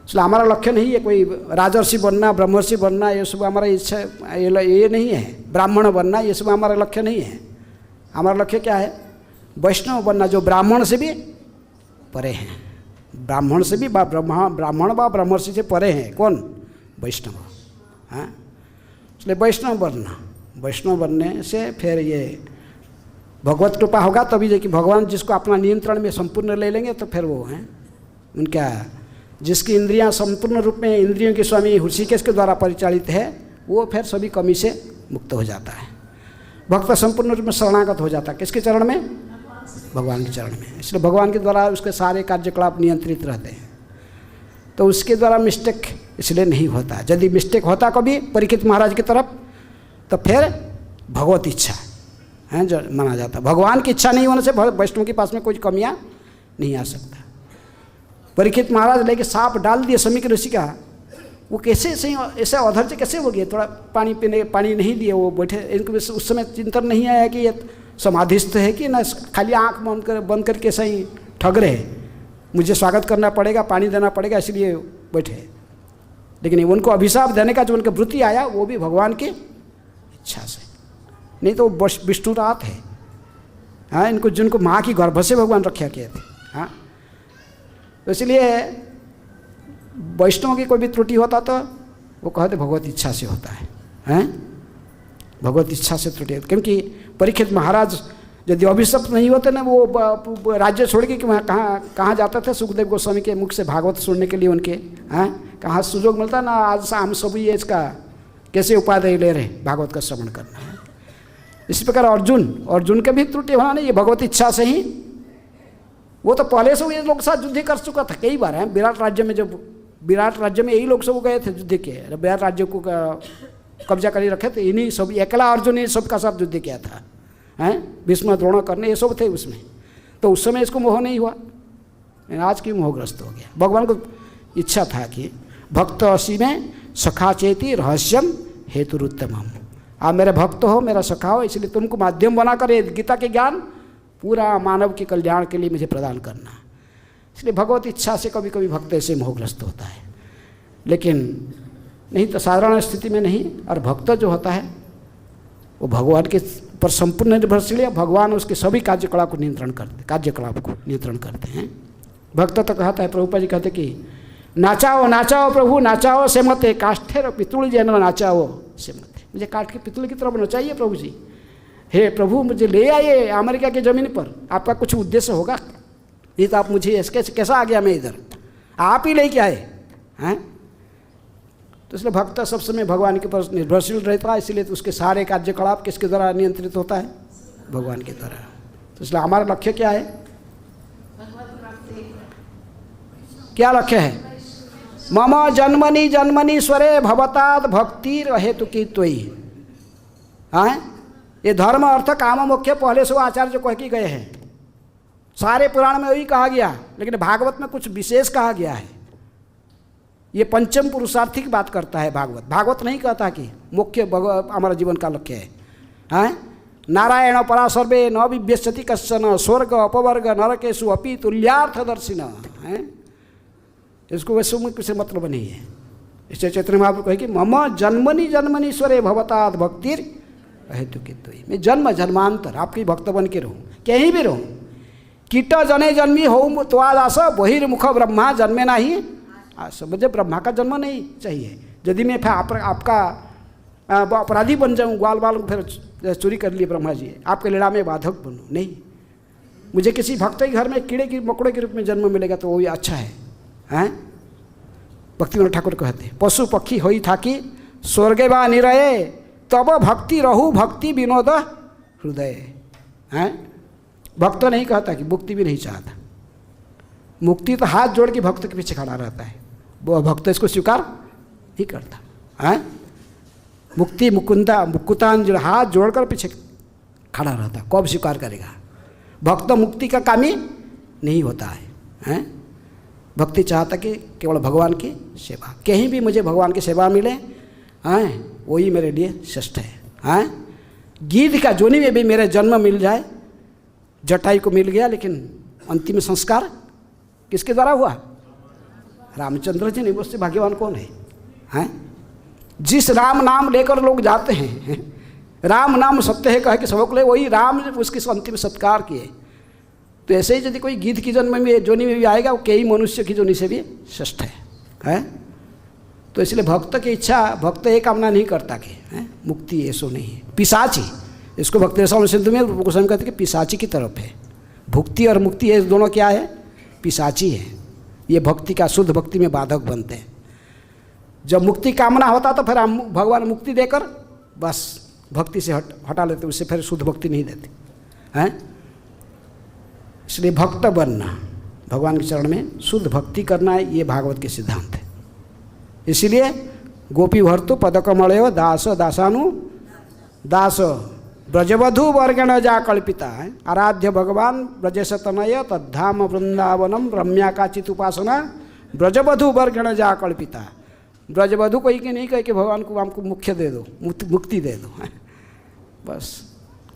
इसलिए हमारा लक्ष्य नहीं है कोई राजर्षि बनना, ब्रह्मर्षि बनना, ये सब हमारा इच्छा ये नहीं है। ब्राह्मण बनना ये सब हमारा लक्ष्य नहीं है। हमारा लक्ष्य क्या है? वैष्णव बनना, जो ब्राह्मण से भी परे हैं। ब्राह्मण से भी ब्राह्मण व ब्रह्मर्षि से परे हैं। कौन? वैष्णव। हाँ, इसलिए वैष्णव बनना, वैष्णव बनने से फिर ये भगवत कृपा होगा तभी जो कि भगवान जिसको अपना नियंत्रण में संपूर्ण ले लेंगे तो फिर वो हैं उनका, जिसकी इंद्रियां संपूर्ण रूप में इंद्रियों के स्वामी ऋषिकेश के द्वारा परिचालित है, वो फिर सभी कमी से मुक्त हो जाता है। भक्त संपूर्ण रूप में शरणागत हो जाता है। किसके चरण में? भगवान के चरण में। इसलिए भगवान के द्वारा उसके सारे कार्यकलाप नियंत्रित रहते हैं। तो उसके द्वारा मिस्टेक इसलिए नहीं होता। यदि मिस्टेक होता कभी परीक्षित महाराज की तरफ तो फिर भगवत इच्छा है जो माना जाता। भगवान की इच्छा नहीं होने से वैष्णव के पास में कोई कमियां नहीं आ सकता। परीक्षित महाराज लेके सांप डाल दिए समीक ऋषि का, वो कैसे सही ऐसे अधर्य कैसे हो गए? थोड़ा पानी पीने, पानी नहीं दिए, वो बैठे। इनको उस समय चिंतन नहीं आया कि ये समाधिस्थ है कि ना खाली आँख बंद करके सही ठग रहे, मुझे स्वागत करना पड़ेगा, पानी देना पड़ेगा, इसलिए बैठे। लेकिन उनको अभिशाप देने का जो उनका वृत्ति आया वो भी भगवान की इच्छा से, नहीं तो विष्णुरात है। हाँ, इनको जिनको माँ की गर्भ से भगवान रक्षा किए थे। हाँ, तो इसलिए वैष्णव की कोई भी त्रुटि होता तो वो कहते भगवत इच्छा से होता है। हैं, भगवत इच्छा से त्रुटि, क्योंकि परीक्षित महाराज यदि अभिशप्त नहीं होते ना, वो राज्य छोड़ के कि वहाँ कहाँ जाते थे सुखदेव गोस्वामी के मुख से भागवत सुनने के लिए उनके, हैं कहाँ सुजोग मिलता ना। आज शाम सभी एज का कैसे उपाध्याय ले रहे भागवत का श्रवण करना है। इसी प्रकार अर्जुन के भी त्रुटि होना नहीं, ये भगवत इच्छा से ही। वो तो पहले से ये लोग साथ युद्ध कर चुका था कई बार है। विराट राज्य में जब विराट राज्य में यही लोग सब गए थे युद्ध के, विराट राज्य को कब्जा कर रखे थे इन्हीं सब, अकेला अर्जुन ने सबका साथ युद्ध किया था, हैं भीष्म द्रोण करने ये सब थे उसमें। तो उस समय इसको मोह नहीं हुआ, आज की मोहग्रस्त हो गया। भगवान को इच्छा था कि भक्त असी में सखा चेती रहस्यम हेतुरुत्तमम, आप मेरे भक्त हो, मेरा सखा हो, इसलिए तुमको माध्यम बनाकर ये गीता के ज्ञान पूरा मानव के कल्याण के लिए मुझे प्रदान करना। इसलिए भगवत इच्छा से कभी कभी भक्त ऐसे मोहग्रस्त होता है, लेकिन नहीं तो साधारण स्थिति में नहीं। और भक्त जो होता है वो भगवान के पर संपूर्ण निर्भरशील है। भगवान उसके सभी कार्यकलाप को नियंत्रण करते हैं। भक्त तो कहता है, प्रभुपा जी कहते कि नाचाओ नाचाओ प्रभु नाचाओ से मते, काष्ठेर पितुल जैन नाचाओ से मते, मुझे काठ के पितुल की तरफ नचाइए प्रभु जी। हे प्रभु मुझे ले आइए अमेरिका की ज़मीन पर, आपका कुछ उद्देश्य होगा, नहीं तो आप मुझे इसके कैसा आ गया मैं इधर, आप ही लेके आए हैं। तो इसलिए भक्त सब समय भगवान के ऊपर निर्भरशील रहता है, इसलिए तो उसके सारे कार्यकलाप किसके द्वारा नियंत्रित होता है, भगवान के द्वारा। तो इसलिए हमारा लक्ष्य क्या है, क्या लक्ष्य है, मम जन्मनि जन्मनीश्वरे भवताद भक्तिर हेतुकी त्वयि। हाँ, ये धर्म अर्थ काम मुख्य पहले से वो आचार्य कह के गए हैं, सारे पुराण में वही कहा गया, लेकिन भागवत में कुछ विशेष कहा गया है। ये पंचम पुरुषार्थी की बात करता है भागवत। भागवत नहीं कहता कि मुख्य हमारा जीवन का लक्ष्य है। हैं नारायण परा सर्वे न विभ्यस्यति कश्चन स्वर्ग अपवर्ग नरकेशु अपि तुल्यार्थदर्शिन। हैं इसको वैसे मुख्य से मतलब नहीं है। इससे चैतन्य महाप्रभु कहे कि मम जन्मनि जन्मनीश्वरे भवताद भक्तिर हेतुकी त्वयि, मैं जन्म जन्मांतर आपकी भक्त बन के रहूँ, कहीं भी रहूँ। कीट जने जन्मी हो त्वादास बहिर्मुख ब्रह्मा जन्मे नहीं आस, मुझे ब्रह्मा का जन्म नहीं चाहिए। यदि मैं आपका अपराधी बन जाऊँ, ग्वाल बाल फिर चोरी कर लिए ब्रह्मा जी, आपके लीला में बाधक बनूँ, नहीं। मुझे किसी भक्त के घर में कीड़े की मकोड़े के रूप में जन्म मिलेगा तो वो भी अच्छा है। हैं भक्तिविनोद ठाकुर कहते पशु पक्षी होई थाकी स्वर्गे बा निरये तब भक्ति रहू भक्ति विनोद हृदय। हैं भक्त नहीं कहता कि मुक्ति भी नहीं चाहता, मुक्ति तो हाथ जोड़ के भक्त के पीछे खड़ा रहता है, वो भक्त इसको स्वीकार नहीं करता। हैं मुक्ति मुकुतांजलि हाथ जोड़कर पीछे खड़ा रहता, कब स्वीकार करेगा। भक्त मुक्ति का कामी नहीं होता है। हैं भक्ति चाहता कि केवल भगवान की सेवा, कहीं भी मुझे भगवान की सेवा मिले, हैं वही मेरे लिए श्रेष्ठ है। हैं गीध का जोनी में भी मेरे जन्म मिल जाए, जटाई को मिल गया, लेकिन अंतिम संस्कार किसके द्वारा हुआ, रामचंद्र जी ने। उससे भाग्यवान कौन है। हैं जिस राम नाम लेकर लोग जाते हैं, राम नाम सत्य है कह के सबक ले, वही राम उसके अंतिम सत्कार किए। तो ऐसे ही यदि कोई गीध की जन्म में जोनी में भी आएगा, वो कई मनुष्य की जोनी से भी श्रेष्ठ है। हैं तो इसलिए भक्त की इच्छा, भक्त ये कामना नहीं करता कि मुक्ति ऐसो नहीं है, पिशाची। इसको भक्ति रसायन सिंधु में गोस्वामी कहते हैं कि पिशाची की तरफ है। भुक्ति और मुक्ति ये दोनों क्या है, पिशाची है। ये भक्ति का शुद्ध भक्ति में बाधक बनते हैं। जब मुक्ति कामना होता तो फिर हम भगवान मुक्ति देकर बस भक्ति से हटा लेते, उससे फिर शुद्ध भक्ति नहीं देते हैं। इसलिए भक्त बनना, भगवान के चरण में शुद्ध भक्ति करना है, ये भागवत के सिद्धांत है। इसीलिए गोपी भर्तु पदकमलयो दास दासानु दास ब्रजवधु वर्गण जा कल्पिता है आराध्य भगवान ब्रजेश तनय तद्धाम वृंदावनम रम्या काचित उपासना ब्रजवधु वर्गण जा कल्पिता। ब्रजवधु कोई के नहीं कहे कि भगवान को हमको मुख्य दे दो, मुक्ति दे दो। बस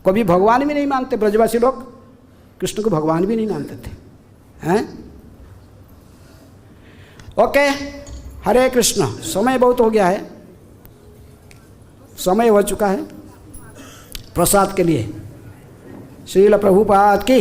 कभी भगवान भी नहीं मानते ब्रजवासी लोग, कृष्ण को भगवान भी नहीं मानते थे। हैं ओके, हरे कृष्ण। समय बहुत हो गया है, समय हो चुका है प्रसाद के लिए। श्रील प्रभुपाद की